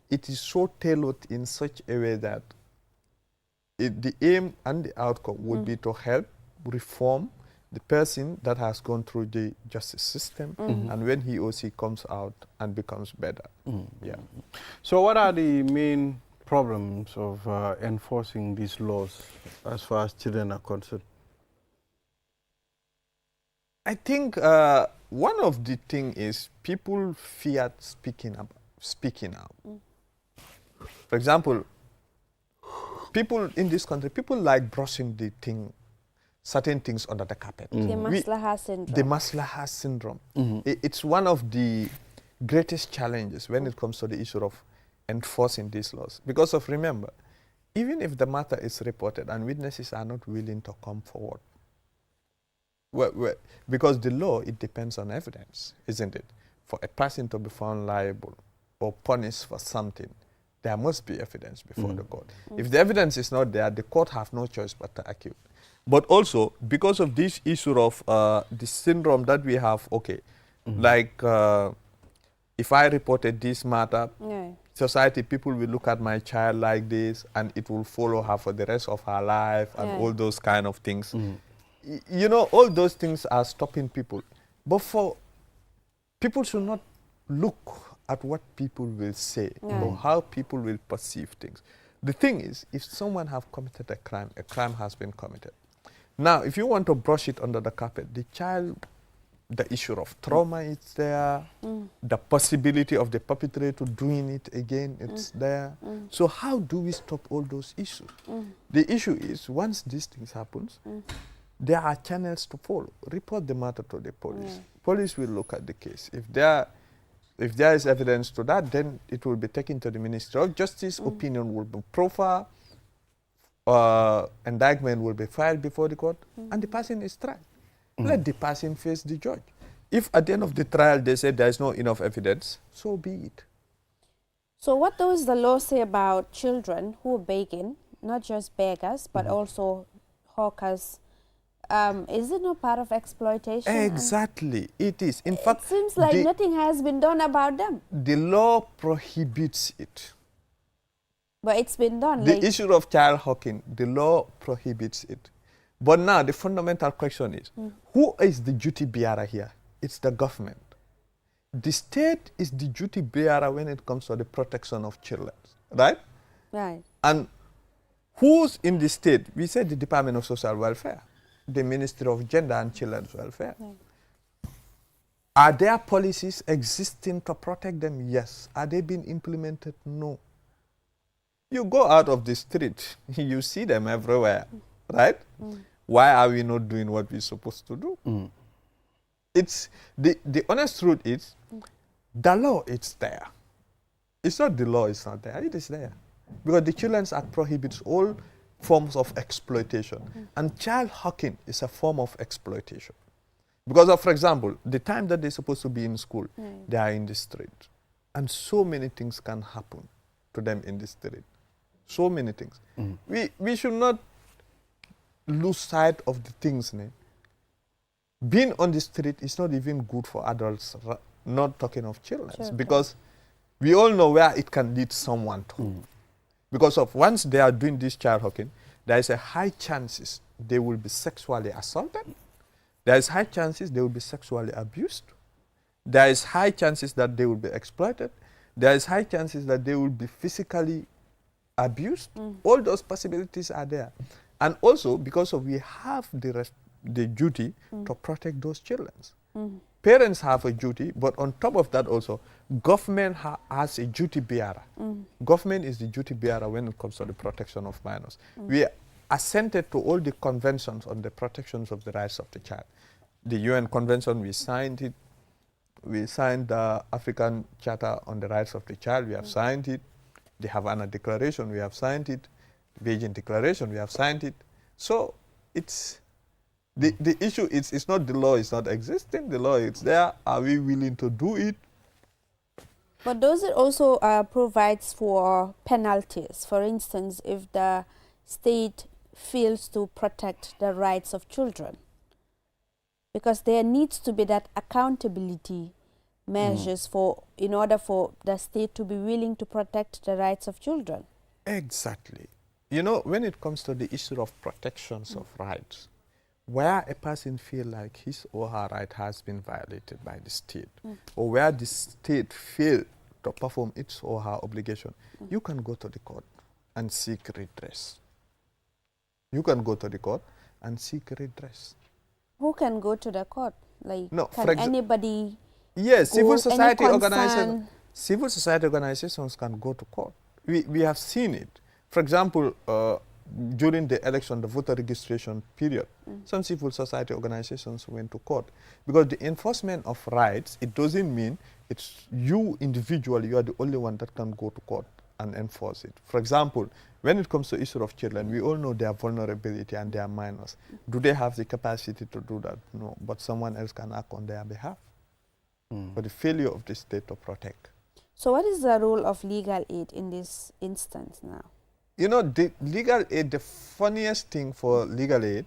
it is so tailored in such a way that the aim and the outcome would be to help reform the person that has gone through the justice system, and when he or she comes out and becomes better. Yeah. So what are the main problems of enforcing these laws as far as children are concerned? I think one of the things is people fear speaking out. For example, people in this country, people like brushing certain things under the carpet. The Maslaha syndrome. The Maslaha syndrome. It's one of the greatest challenges when it comes to the issue of enforcing these laws. Because of, remember, even if the matter is reported and witnesses are not willing to come forward, because the law, it depends on evidence, isn't it? For a person to be found liable or punished for something, there must be evidence before the court. If the evidence is not there, the court have no choice but to acquit. But also, because of this issue of the syndrome that we have, like if I reported this matter, society, people will look at my child like this, and it will follow her for the rest of her life, and all those kind of things. You know, all those things are stopping people. But people should not look at what people will say or how people will perceive things. The thing is, if someone have committed a crime has been committed. Now, if you want to brush it under the carpet, the child, the issue of trauma is there, the possibility of the perpetrator doing it again, it's there. So how do we stop all those issues? The issue is, once these things happens, there are channels to follow. Report the matter to the police. Police will look at the case. If there is evidence to that, then it will be taken to the Ministry of Justice. Opinion will be profiled. Indictment will be filed before the court, and the person is tried. Let the person face the judge. If at the end of the trial they say there is no enough evidence, so be it. So what does the law say about children who are begging, not just beggars, but also hawkers? Is it not part of exploitation? Exactly, it is. In fact, it seems like nothing has been done about them. The law prohibits it. But it's been done. The issue of child hawking, the law prohibits it. But now the fundamental question is, who is the duty bearer here? It's the government. The state is the duty bearer when it comes to the protection of children, right? Right. And who's in the state? We said the Department of Social Welfare, the Ministry of Gender and Children's Welfare. Right. Are there policies existing to protect them? Yes. Are they being implemented? No. You go out of the street, you see them everywhere, right? Why are we not doing what we're supposed to do? It's the honest truth is, the law is there. It's not the law is not there, it is there. Because the Children's Act prohibits all forms of exploitation. And child hawking is a form of exploitation. Because of, for example, the time that they're supposed to be in school, they are in the street. And so many things can happen to them in the street. So many things. We should not lose sight of the things. Being on the street is not even good for adults, not talking of children. Because we all know where it can lead someone to. Because of once they are doing this child hawking, there is a high chances they will be sexually assaulted. There is high chances they will be sexually abused. There is high chances that they will be exploited. There is high chances that they will be physically abused. All those possibilities are there. And also because of we have the duty to protect those children. Parents have a duty, but on top of that also, government has a duty bearer. Government is the duty bearer when it comes to the protection of minors. We assented to all the conventions on the protections of the rights of the child. The UN Convention, we signed it. We signed the African Charter on the Rights of the Child. We have signed it. The Havana Declaration, we have signed it. Beijing Declaration, we have signed it. So it's the issue is it's not the law is not existing. The law is there. Are we willing to do it? But does it also provides for penalties? For instance, if the state fails to protect the rights of children, because there needs to be that accountability measures in order for the state to be willing to protect the rights of children. Exactly. You know, when it comes to the issue of protections of rights, where a person feels like his or her right has been violated by the state, or where the state failed to perform its or her obligation, you can go to the court and seek redress. You can go to the court and seek redress. Who can go to the court? Like, no, can anybody? Yes, go, civil society organizations can go to court. We have seen it. For example, during the election, the voter registration period, some civil society organizations went to court. Because the enforcement of rights, it doesn't mean it's you individually, you are the only one that can go to court and enforce it. For example, when it comes to issue of children, we all know their vulnerability and their minors. Do they have the capacity to do that? No, but someone else can act on their behalf. For the failure of the state to protect. So what is the role of legal aid in this instance now? You know, the legal aid, the funniest thing for legal aid,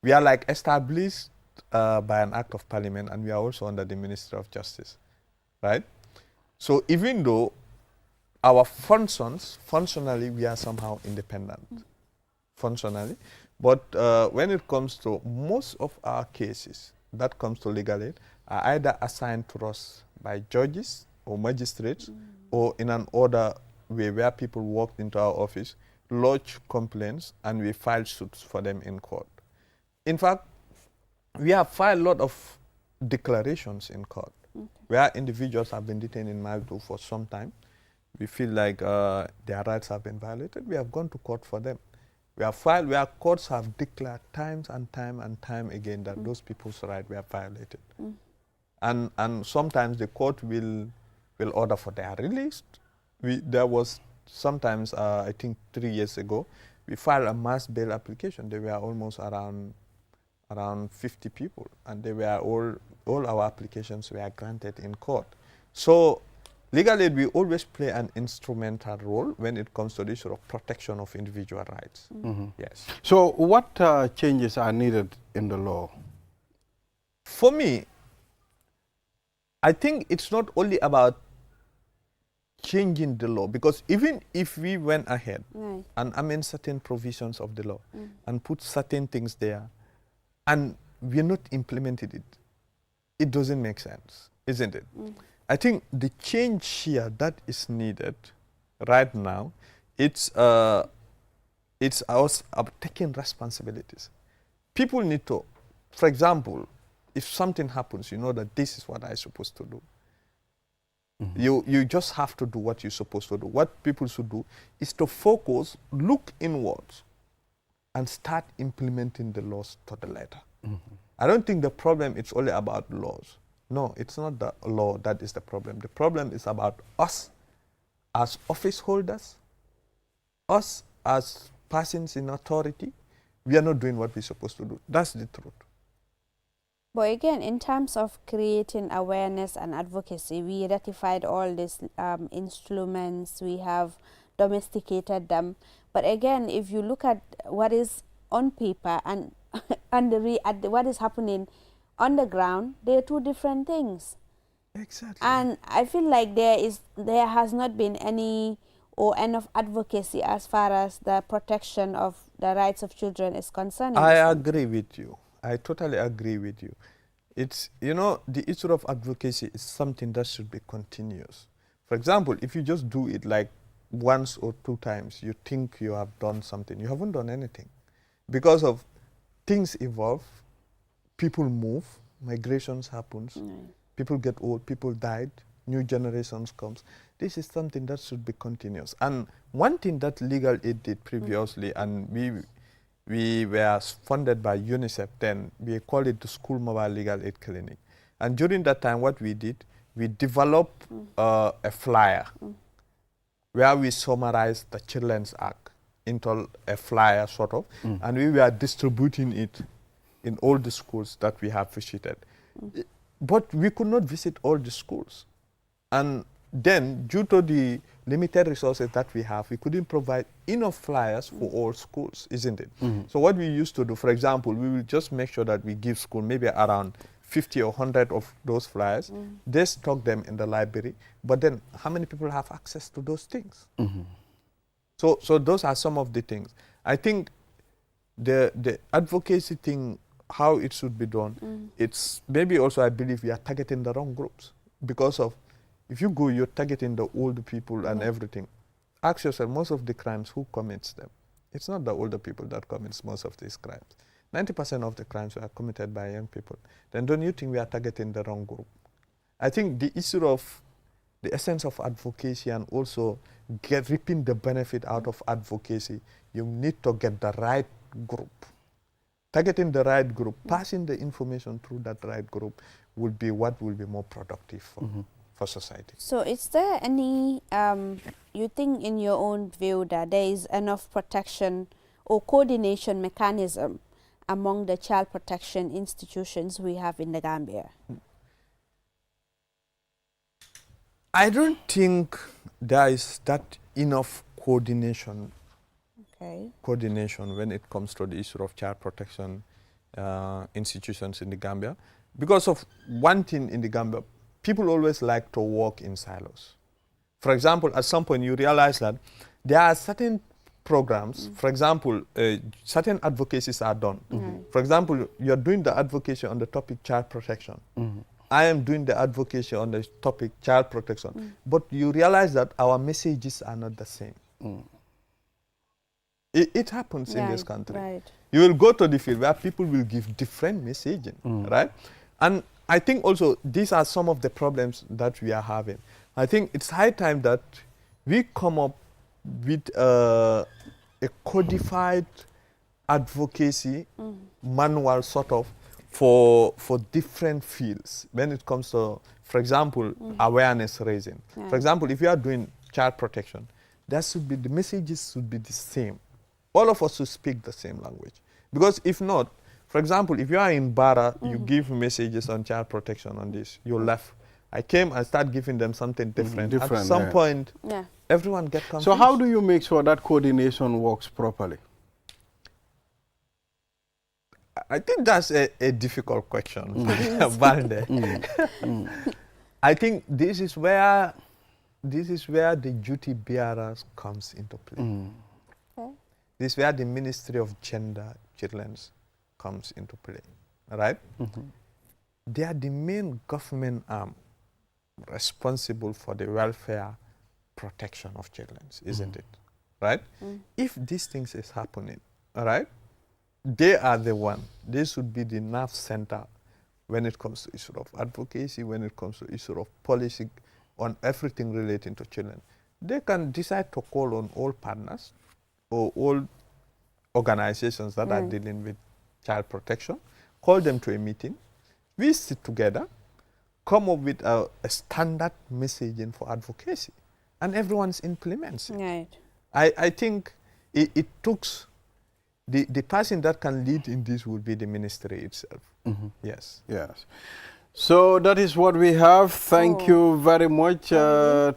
we are like established by an act of parliament, and we are also under the Ministry of Justice, right? So even though our functions, functionally, we are somehow independent, functionally, but when it comes to most of our cases that comes to legal aid, are either assigned to us by judges or magistrates, or in an order where people walked into our office, lodge complaints, and we file suits for them in court. In fact, we have filed a lot of declarations in court, where individuals have been detained in Malto for some time. We feel like their rights have been violated. We have gone to court for them. We have filed where courts have declared times and time again that those people's rights were violated. And sometimes the court will order for their release. There was sometimes, I think 3 years ago, we filed a mass bail application. There were almost around 50 people, and they were all our applications were granted in court. So legal aid, we always play an instrumental role when it comes to the issue of protection of individual rights. Yes. So what changes are needed in the law? For me, I think it's not only about changing the law, because even if we went ahead and amend certain provisions of the law and put certain things there, and we're not implemented it, it doesn't make sense, isn't it? I think the change here that is needed right now, it's us taking responsibilities. People need to, for example, if something happens, you know that this is what I'm supposed to do. You just have to do what you're supposed to do. What people should do is to focus, look inwards, and start implementing the laws to the letter. I don't think the problem is only about laws. No, it's not the law that is the problem. The problem is about us as office holders, us as persons in authority. We are not doing what we're supposed to do. That's the truth. But again, in terms of creating awareness and advocacy, we ratified all these instruments, we have domesticated them. But again, if you look at what is on paper and what is happening on the ground, they are two different things. Exactly. And I feel like there has not been any or enough advocacy as far as the protection of the rights of children is concerned. I agree with you. I totally agree with you. It's, you know, the issue of advocacy is something that should be continuous. For example, if you just do it like once or two times, you think you have done something. You haven't done anything. Because of things evolve, people move, migrations happens, people get old, people died, new generations comes. This is something that should be continuous. And one thing that Legal Aid did previously, and we were funded by UNICEF then, we called it the School Mobile Legal Aid Clinic. And during that time, what we did, we developed a flyer where we summarized the Children's Act into a flyer sort of, and we were distributing it in all the schools that we have visited. But we could not visit all the schools. And then, due to the limited resources that we have, we couldn't provide enough flyers for all schools, isn't it? So what we used to do, for example, we will just make sure that we give school maybe around 50 or 100 of those flyers. They stock them in the library. But then, how many people have access to those things? So those are some of the things. I think the advocacy thing, how it should be done, it's maybe also I believe we are targeting the wrong groups. Because of, if you go, you're targeting the older people and everything. Ask yourself, most of the crimes, who commits them? It's not the older people that commits most of these crimes. 90% of the crimes are committed by young people. Then don't you think we are targeting the wrong group? I think the issue of the essence of advocacy and also reaping the benefit out of advocacy, you need to get the right group. Targeting the right group, passing the information through that right group will be what will be more productive for society. So is there any, you think in your own view that there is enough protection or coordination mechanism among the child protection institutions we have in the Gambia? I don't think there is that enough coordination when it comes to the issue of child protection institutions in the Gambia. Because of one thing in the Gambia, people always like to work in silos. For example, at some point you realize that there are certain programs, for example, certain advocacies are done. For example, you're doing the advocacy on the topic child protection. I am doing the advocacy on the topic child protection. But you realize that our messages are not the same. It happens in this country. You will go to the field where people will give different messaging, right? And I think also these are some of the problems that we are having. I think it's high time that we come up with a codified advocacy manual sort of for different fields when it comes to, for example, awareness raising. For example, if you are doing child protection, there should be, the messages should be the same. All of us should speak the same language. Because if not, for example, if you are in Bara, you give messages on child protection on this, you're left. I came and start giving them something different. At some point, everyone gets confused. So how do you make sure that coordination works properly? I think that's a difficult question, Balde. I think this is where the duty bearers comes into play. This is where the Ministry of Gender, Children comes into play, right? They are the main government arm responsible for the welfare protection of children, isn't it? Right? If these things is happening, all right, they are the one. They should be the nerve center when it comes to issue of advocacy, when it comes to issue of policy, on everything relating to children. They can decide to call on all partners or all organizations that are dealing with child protection, call them to a meeting, we sit together, come up with a standard messaging for advocacy, and everyone implements it. Right. I think it took the person that can lead in this will be the ministry itself. Yes. Yes. So that is what we have. Thank you very much, Council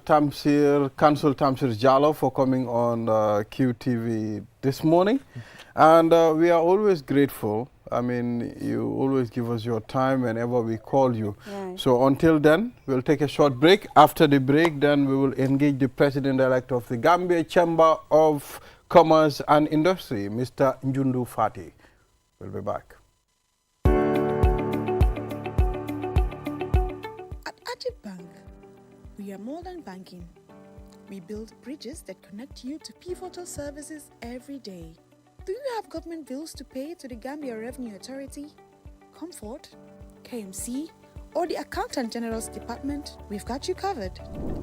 Tamsir Jallow, for coming on QTV this morning. And we are always grateful. I mean, you always give us your time whenever we call you. Right. So until then, we'll take a short break. After the break, then we will engage the President-elect of the Gambia Chamber of Commerce and Industry, Mr. Njundu Fati. We'll be back. At Ajib Bank, we are more than banking. We build bridges that connect you to pivotal services every day. Do you have government bills to pay to the Gambia Revenue Authority, Comfort, KMC, or the Accountant General's Department? We've got you covered.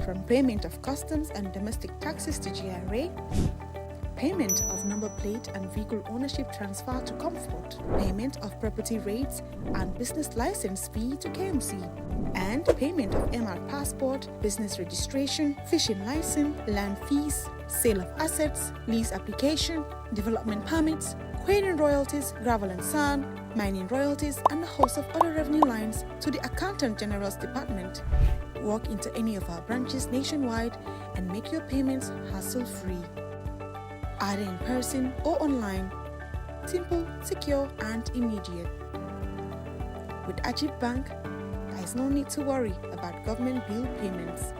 From payment of customs and domestic taxes to GRA, payment of number plate and vehicle ownership transfer to Comfort, payment of property rates and business license fee to KMC, and payment of MR passport, business registration, fishing license, land fees, sale of assets, lease application, development permits, quarrying royalties, gravel and sand, mining royalties, and a host of other revenue lines to the Accountant General's Department. Walk into any of our branches nationwide and make your payments hassle-free. Either in person or online. Simple, secure, and immediate. With Ajib Bank, there is no need to worry about government bill payments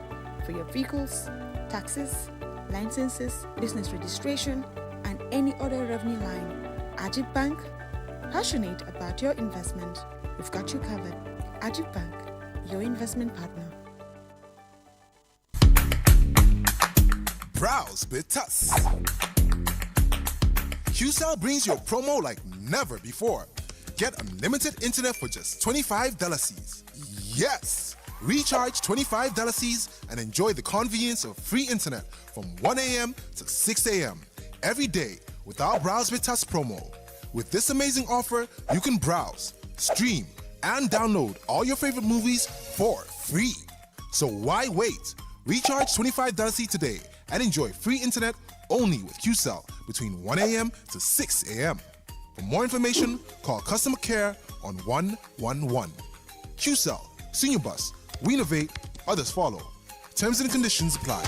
for your vehicles, taxes, licenses, business registration, and any other revenue line. Ajib Bank, passionate about your investment. We've got you covered. Ajib Bank, your investment partner. Browse with us. QCell brings you a promo like never before. Get unlimited internet for just $25 Cs. Yes! Recharge $25 Cs and enjoy the convenience of free internet from 1 a.m. to 6 a.m. every day with our Browse with Us promo. With this amazing offer, you can browse, stream, and download all your favorite movies for free. So why wait? Recharge $25 C today and enjoy free internet only with QCell between 1 a.m. to 6 a.m. For more information, call customer care on 111. QCell, Senior Bus, we innovate, others follow. Terms and conditions apply.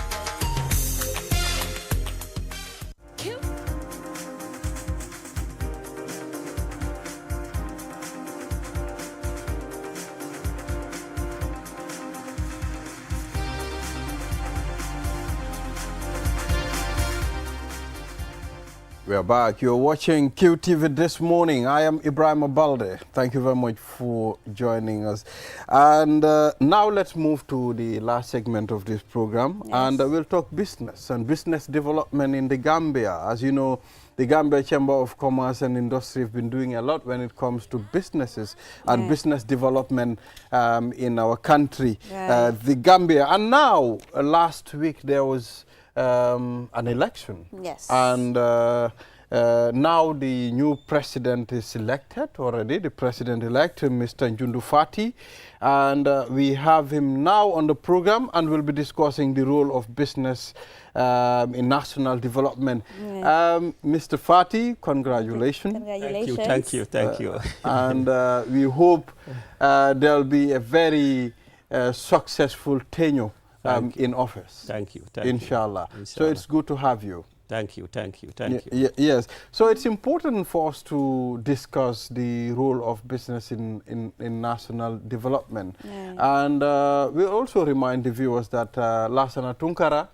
We are back. You're watching QTV this morning. I am Ibrahim Abalde. Thank you very much for joining us. And now let's move to the last segment of this program. Yes. And we'll talk business and business development in the Gambia. As you know, the Gambia Chamber of Commerce and Industry have been doing a lot when it comes to businesses and business development in our country, the Gambia. And now, last week, there was an election. Yes. And now the new president is elected already, the president-elect, Mr. Njundu Fati. And we have him now on the program and we'll be discussing the role of business in national development. Mr. Fati, congratulations. Congratulations. Thank you, thank you. And we hope there'll be a very successful tenure in office. Thank you. Inshallah. So it's good to have you. Thank you, thank you, thank you. Yes. So it's important for us to discuss the role of business in national development. And we also remind the viewers that Lassana Tunkara,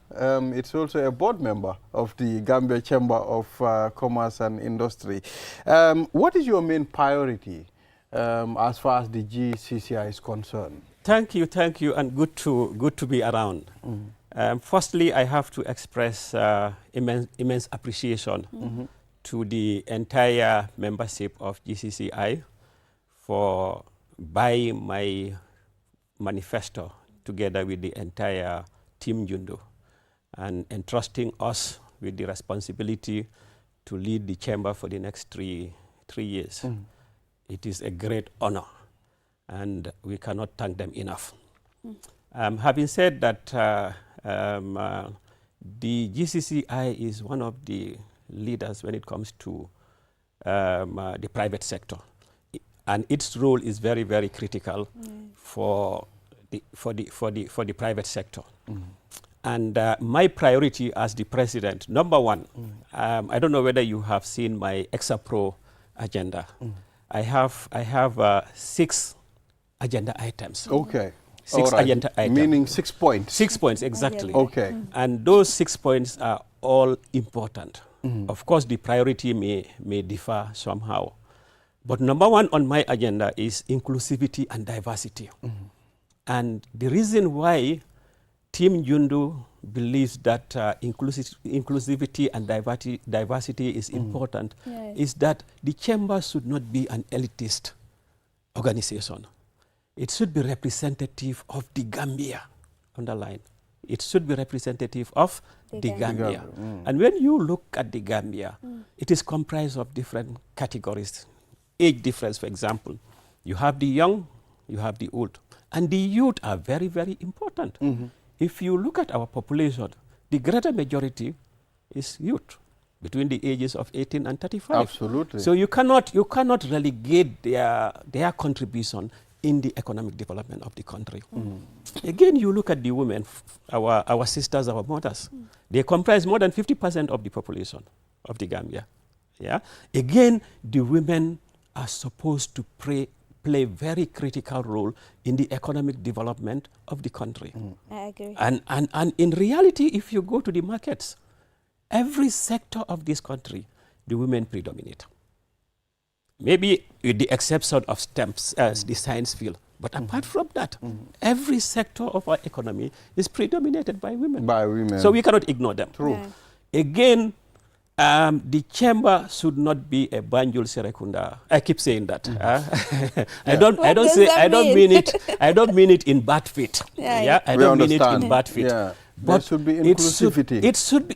it's also a board member of the Gambia Chamber of Commerce and Industry. What is your main priority as far as the GCCI is concerned? Thank you, and good to be around. Firstly, I have to express immense appreciation to the entire membership of GCCI for by my manifesto together with the entire Team Jundu and entrusting us with the responsibility to lead the chamber for the next three years. It is a great honor, and we cannot thank them enough. Having said that, the GCCI is one of the leaders when it comes to the private sector, and its role is very, very critical for the private sector. And my priority as the president, number one, I don't know whether you have seen my ExaPro agenda. I have 6 agenda items. Okay. 6 All right. agenda items. Meaning 6 points. 6 points, exactly. Okay. And those 6 points are all important. Of course, the priority may differ somehow. But number one on my agenda is inclusivity and diversity. And the reason why Team Jundu believes that inclusivity and diversity is important is that the chamber should not be an elitist organization. It should be representative of the Gambia, underline. It should be representative of the Gambia. And when you look at the Gambia, it is comprised of different categories. Age difference, for example. You have the young, you have the old. And the youth are very, very important. If you look at our population, the greater majority is youth between the ages of 18 and 35. Absolutely. So you cannot relegate their contribution in the economic development of the country. Again, you look at the women, our sisters, our mothers. They comprise more than 50% of the population of the Gambia. Yeah. Again, the women are supposed to play very critical role in the economic development of the country. I agree. And in reality, if you go to the markets, every sector of this country, the women predominate. Maybe with the exception of STEMs, the science field. But apart from that, every sector of our economy is predominated by women. By women. So we cannot ignore them. True. Again, the chamber should not be a Banjul Serekunda. I keep saying that. I don't mean it in bad faith. I don't mean it in bad faith. Yeah. But there should be inclusivity.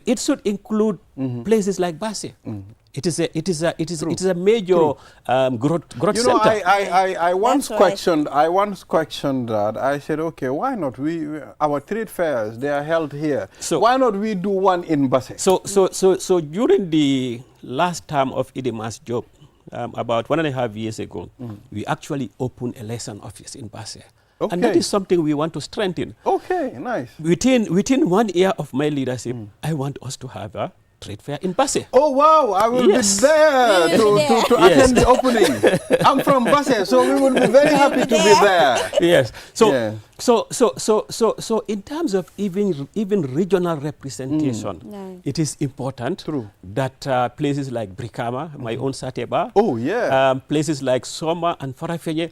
It should include places like Basse. It is a major growth you know, center. I once questioned that. I said, okay, why not our trade fairs, they are held here. So why not we do one in Basse? So during the last term of Idimas job, about 1.5 years ago, we actually opened a lesson office in Basse. Okay. And that is something we want to strengthen. Okay, nice. Within 1 year of my leadership, I want us to have a trade fair in Basse. Oh wow, I will be there to attend the opening. I'm from Basse, so we will be very happy to be there. Yes. So in terms of even regional representation, it is important that places like Brikama, my own Sateba, places like Soma and Farafenye,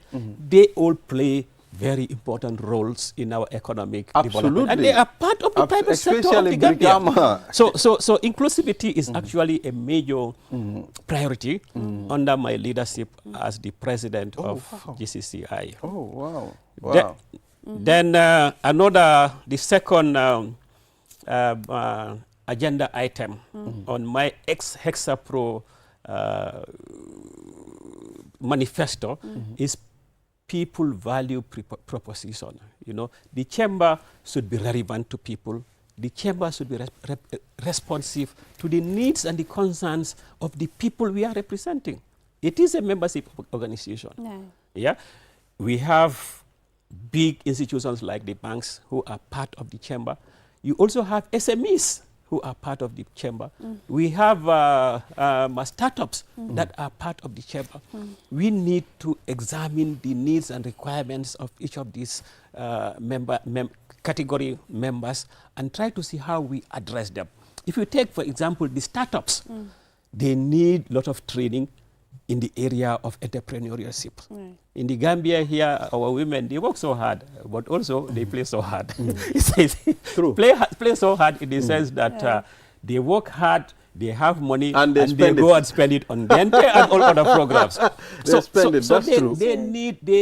they all play very important roles in our economic development. And they are part of the private sector of the Gambia. So inclusivity is actually a major priority under my leadership as the president of GCCI. Oh, wow. Then the second agenda item on my ExaPro manifesto is people value proposition. You know, the chamber should be relevant to people. The chamber should be responsive to the needs and the concerns of the people we are representing. It is a membership organization. Yeah, we have big institutions like the banks who are part of the chamber. You also have SMEs who are part of the chamber. We have startups that are part of the chamber. We need to examine the needs and requirements of each of these category members and try to see how we address them. If you take, for example, the startups, they need a lot of training in the area of entrepreneurship. In the Gambia here, our women, they work so hard, but also they play so hard. True. Play so hard in the sense that they work hard They have money And they spend go it. and spend it on Gente and all other programs. They spend it, that's true. They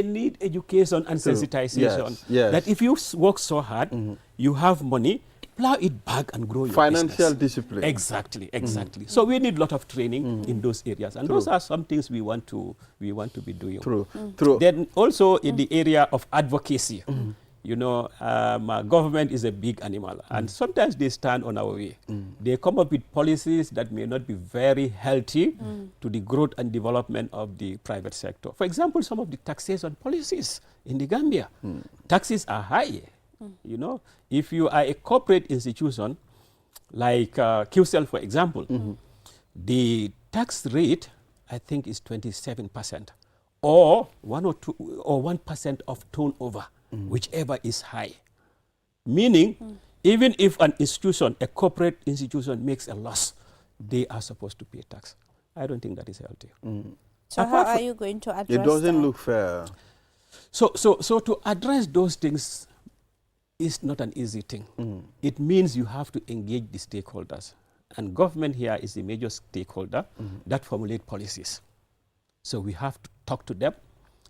need education and sensitization. Yes, yes. That if you work so hard, you have money, plow it back and grow your Financial business. discipline. Exactly, exactly. So we need a lot of training in those areas, and those are some things we want to be doing. True. True. Then also in the area of advocacy, you know, government is a big animal, and sometimes they stand on our way. They come up with policies that may not be very healthy to the growth and development of the private sector. For example, some of the taxation policies in the Gambia, taxes are high. You know, if you are a corporate institution like QCell, for example, the tax rate, I think, is 27%, or 1 or 2 or 1% of turnover, whichever is high. Meaning, even if an institution, a corporate institution, makes a loss, they are supposed to pay tax. I don't think that is healthy. So how are you going to address It doesn't that? look fair. So to address those things is not an easy thing. It means you have to engage the stakeholders. And government here is the major stakeholder that formulate policies. So we have to talk to them.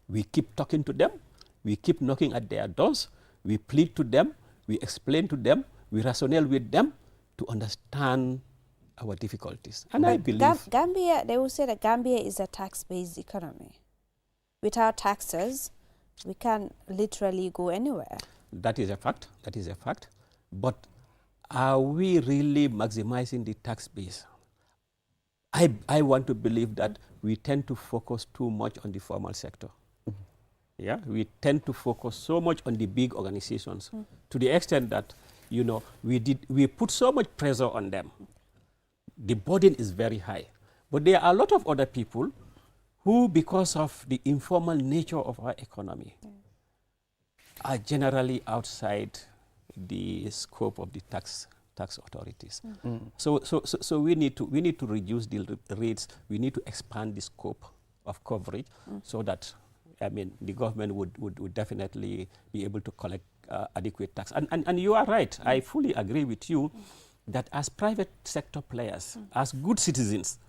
We keep talking to them. We keep knocking at their doors. We plead to them. We explain to them. We rationale with them to understand our difficulties. And I believe Gambia, they will say that Gambia is a tax-based economy. Without taxes, we can't literally go anywhere. that is a fact. That is a fact. But are we really maximizing the tax base? I want to believe that we tend to focus too much on the formal sector. Yeah, we tend to focus so much on the big organizations to the extent that, you know, we put so much pressure on them. The burden is very high. But there are a lot of other people who, because of the informal nature of our economy, are generally outside the scope of the tax authorities. So we need to reduce the rates. We need to expand the scope of coverage so that, I mean, the government would definitely be able to collect adequate tax. And you are right. I fully agree with you that as private sector players, as good citizens,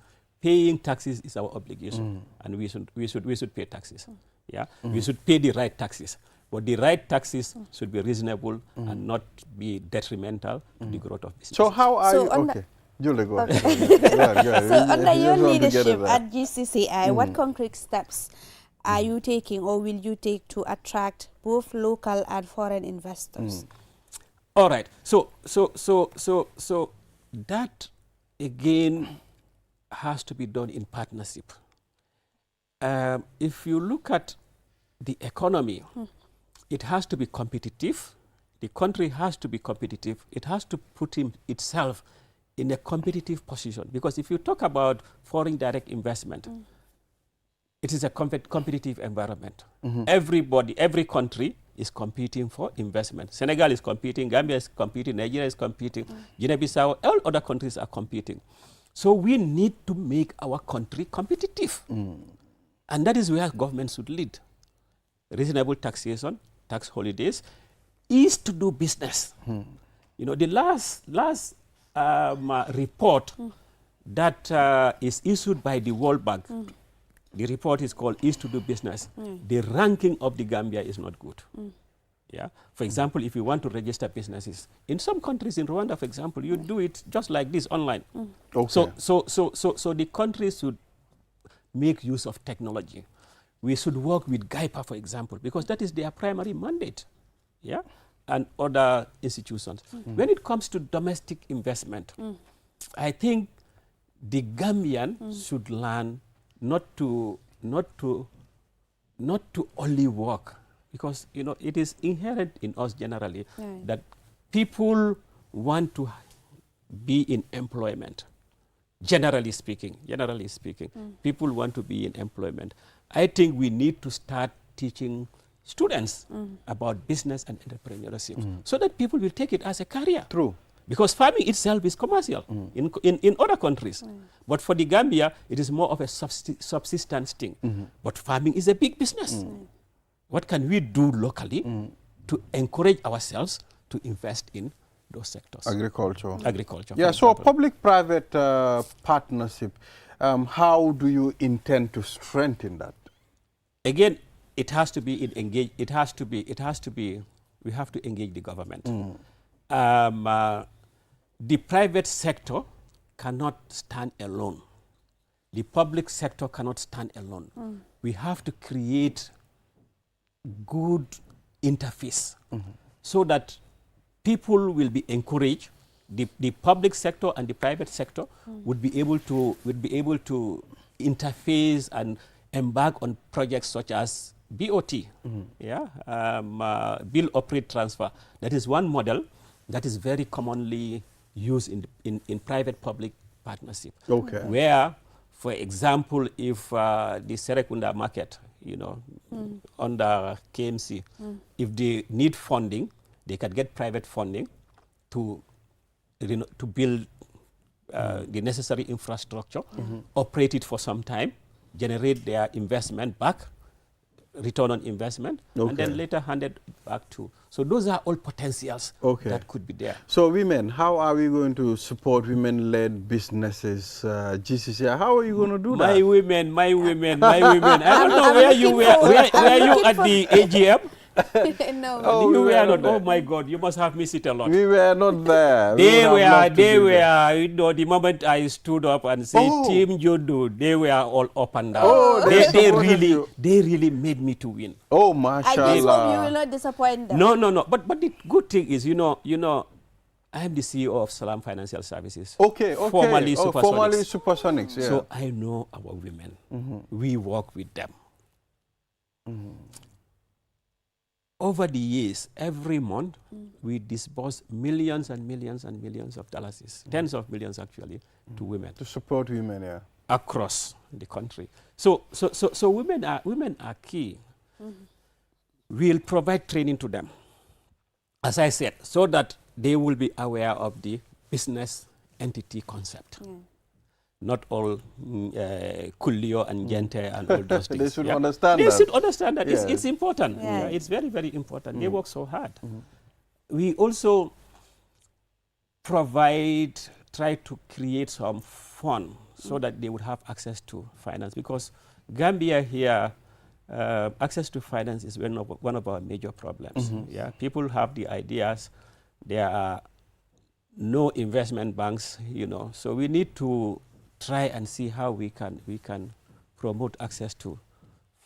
paying taxes is our obligation, and we should pay taxes. Yeah, we should pay the right taxes. But the right taxes should be reasonable and not be detrimental to the growth of business. So how are So you? on Okay. Julie, go ahead. So under your leadership at GCCI, what concrete steps are you taking or will you take to attract both local and foreign investors? All right. So that again has to be done in partnership. If you look at the economy, it has to be competitive. The country has to be competitive. It has to put itself in a competitive position. Because if you talk about foreign direct investment, it is a competitive environment. Every country is competing for investment. Senegal is competing, Gambia is competing, Nigeria is competing, Guinea-Bissau, all other countries are competing. So we need to make our country competitive. And that is where government should lead. Reasonable taxation, tax holidays, ease to do business. You know, the last report that is issued by the World Bank, the report is called Ease to Do Business. The ranking of the Gambia is not good. Yeah. For example, if you want to register businesses, in some countries, in Rwanda, for example, you do it just like this online. Okay. So the countries should make use of technology. We should work with GAIPA, for example, because that is their primary mandate, yeah, and other institutions. When it comes to domestic investment, I think the Gambian should learn not to only work, because, you know, it is inherent in us generally that people want to be in employment. Generally speaking, people want to be in employment. I think we need to start teaching students about business and entrepreneurship so that people will take it as a career. True. Because farming itself is commercial in other countries. But for the Gambia, it is more of a subsistence thing. But farming is a big business. What can we do locally to encourage ourselves to invest in those sectors. Agriculture. Agriculture. Yeah, for so example. public-private partnership, how do you intend to strengthen that? Again, it has to be engaged. It has to be. We have to engage the government. The private sector cannot stand alone. The public sector cannot stand alone. We have to create good interface so that people will be encouraged. The public sector and the private sector would be able to interface and embark on projects such as BOT, build, operate, transfer. That is one model that is very commonly used in private-public partnership. Okay. Where, for example, if the Serekunda market, under KMC, if they need funding, they can get private funding to build the necessary infrastructure, operate it for some time, generate their investment back, return on investment, and then later hand it back to. So those are all potentials that could be there. So women, how are we going to support women-led businesses? GCCI, how are you going to do that? My women. I don't know where you were at the AGM. No. You were not. Oh my God, you must have missed it a lot. We were not there. They were, the moment I stood up and said, Team Jodo, they were all up and down. Oh, they really made me to win. Oh, mashallah. I just hope you will not disappoint them. No. But the good thing is, I am the CEO of Salam Financial Services. Okay. Formerly Supersonics. Formerly Supersonics, yeah. So I know our women. We work with them. Over the years, every month, we disburse millions and millions and millions of dollars, tens of millions actually, to women. To support women, yeah. Across the country. So women are key. We'll provide training to them, as I said, so that they will be aware of the business entity concept. Not all Kulio and Gente and all those things. They should understand that. They should understand that. Yeah. It's important. Yeah. It's very, very important. They work so hard. We also try to create some fun so that they would have access to finance. Because Gambia here, access to finance is one of our major problems. Yeah, people have the ideas. There are no investment banks, so we need to try and see how we can promote access to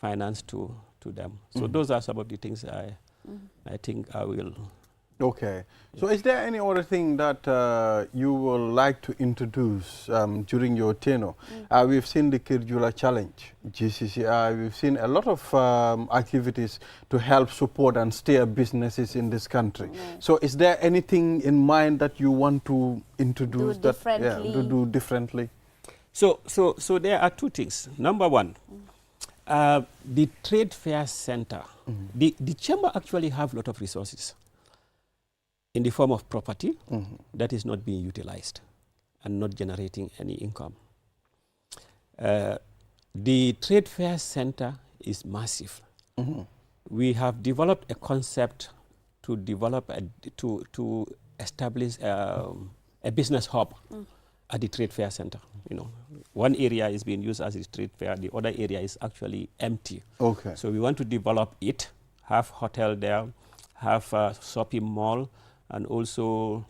finance to them. So those are some of the things I think I will. Okay. So is there any other thing that you would like to introduce during your tenure? We've seen the Kirjula Challenge, GCCI. We've seen a lot of activities to help support and steer businesses in this country. So is there anything in mind that you want to introduce to do differently? So there are two things. Number one, the Trade Fair Center. The chamber actually have a lot of resources in the form of property that is not being utilized and not generating any income. The Trade Fair Center is massive. We have developed a concept to establish a business hub at the Trade Fair Center. One area is being used as a trade fair, the other area is actually empty. Okay. So we want to develop it, have hotel there, have a shopping mall, and also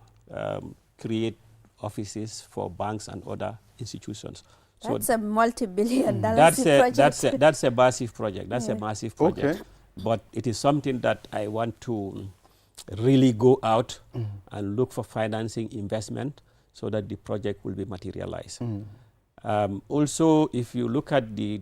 create offices for banks and other institutions. That's a multi-billion-dollar project. That's a massive project. That's a massive project. But it is something that I want to really go out and look for financing investment so that the project will be materialized. Also, if you look at the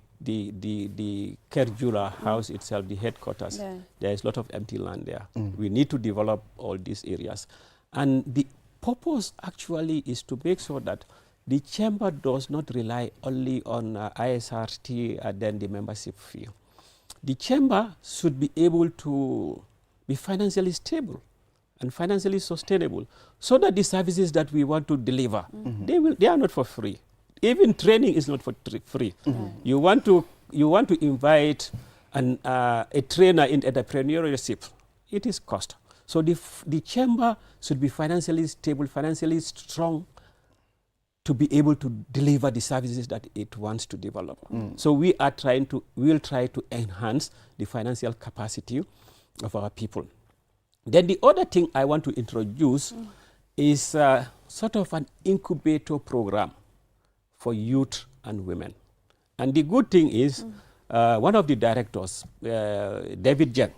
Kerjula house itself, the headquarters, there is a lot of empty land there. We need to develop all these areas. And the purpose actually is to make sure that the chamber does not rely only on ISRT and then the membership fee. The chamber should be able to be financially stable and financially sustainable so that the services that we want to deliver, they are not for free. Even training is not for free. You want to invite a trainer in entrepreneurship, it is cost. So the chamber should be financially stable, financially strong, to be able to deliver the services that it wants to develop. So we will try to enhance the financial capacity of our people. Then the other thing I want to introduce is sort of an incubator program for youth and women. And the good thing is, one of the directors, David Jen,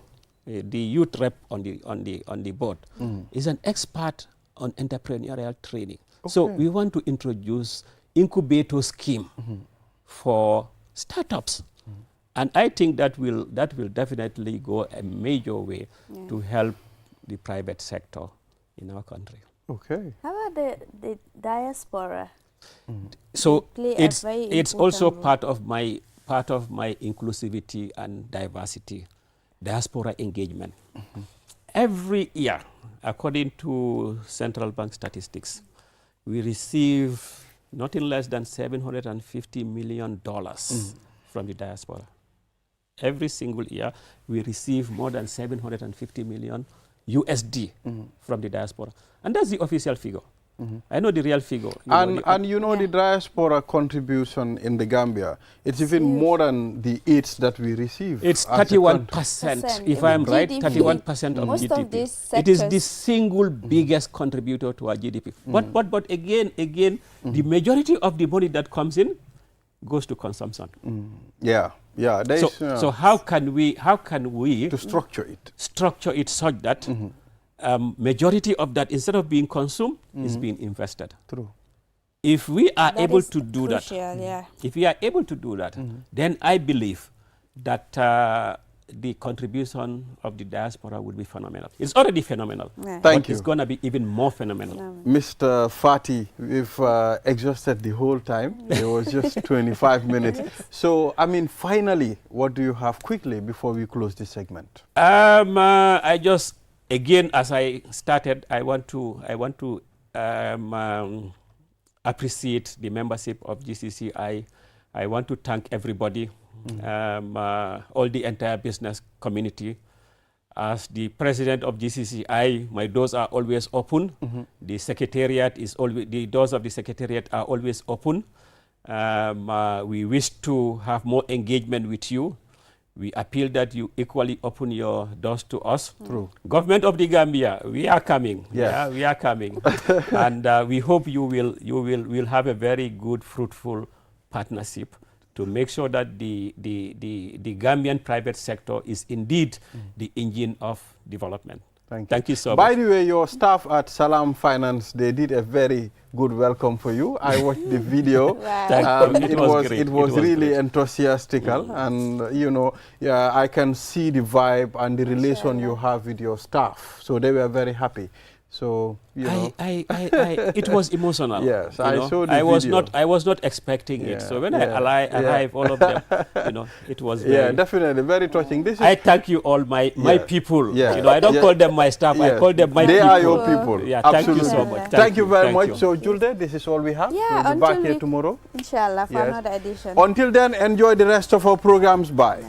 the youth rep on the board, is an expert on entrepreneurial training. So we want to introduce incubator scheme for startups, and I think that will definitely go a major way to help the private sector in our country. Okay. How about the diaspora? So it's also role. part of my inclusivity and diversity, diaspora engagement. Every year, according to central bank statistics, we receive nothing less than $750 million from the diaspora. Every single year, we receive more than 750 million USD from the diaspora. And that's the official figure. I know the real figure. The diaspora contribution in the Gambia, it's even more than the aids that we receive. It's 31%, if I'm right, 31% of Most GDP. of these It is the single biggest contributor to our GDP. But again, the majority of the money that comes in goes to consumption. So how can we to structure it such that majority of that, instead of being consumed, is being invested. True. If we are That able is to do crucial, that, if we are able to do that, then I believe that the contribution of the diaspora would be phenomenal. It's already phenomenal. Thank you. It's going to be even more phenomenal. Mr. Fati, we've exhausted the whole time. It was just 25 minutes. So, I mean, finally, what do you have quickly before we close this segment? I just, again, as I started, I want to appreciate the membership of GCCI. I want to thank everybody, all the entire business community. As the president of GCCI, my doors are always open. The secretariat is always, the doors of the secretariat are always open. We wish to have more engagement with you. We appeal that you equally open your doors to us. True. Government of the Gambia, we are coming. Yes. Yeah, we are coming. And we hope you will have a very good, fruitful partnership to make sure that the Gambian private sector is indeed the engine of development. Thank you so much. By the way, your staff at Salam Finance, they did a very good welcome for you. I watched the video. It was really enthusiastic, and I can see the vibe and the relation you have with your staff. So they were very happy. So it was emotional. Yes, I saw the video. I was not expecting it. So when I arrived, all of them, it was very, definitely very touching. I thank you all, my people. I don't call them my staff. I call them my people. They are your people. Thank you so much. Thank you very much. So Julde, this is all we have. We'll be back here tomorrow. Inshallah, for another edition. Until then, enjoy the rest of our programs. Bye.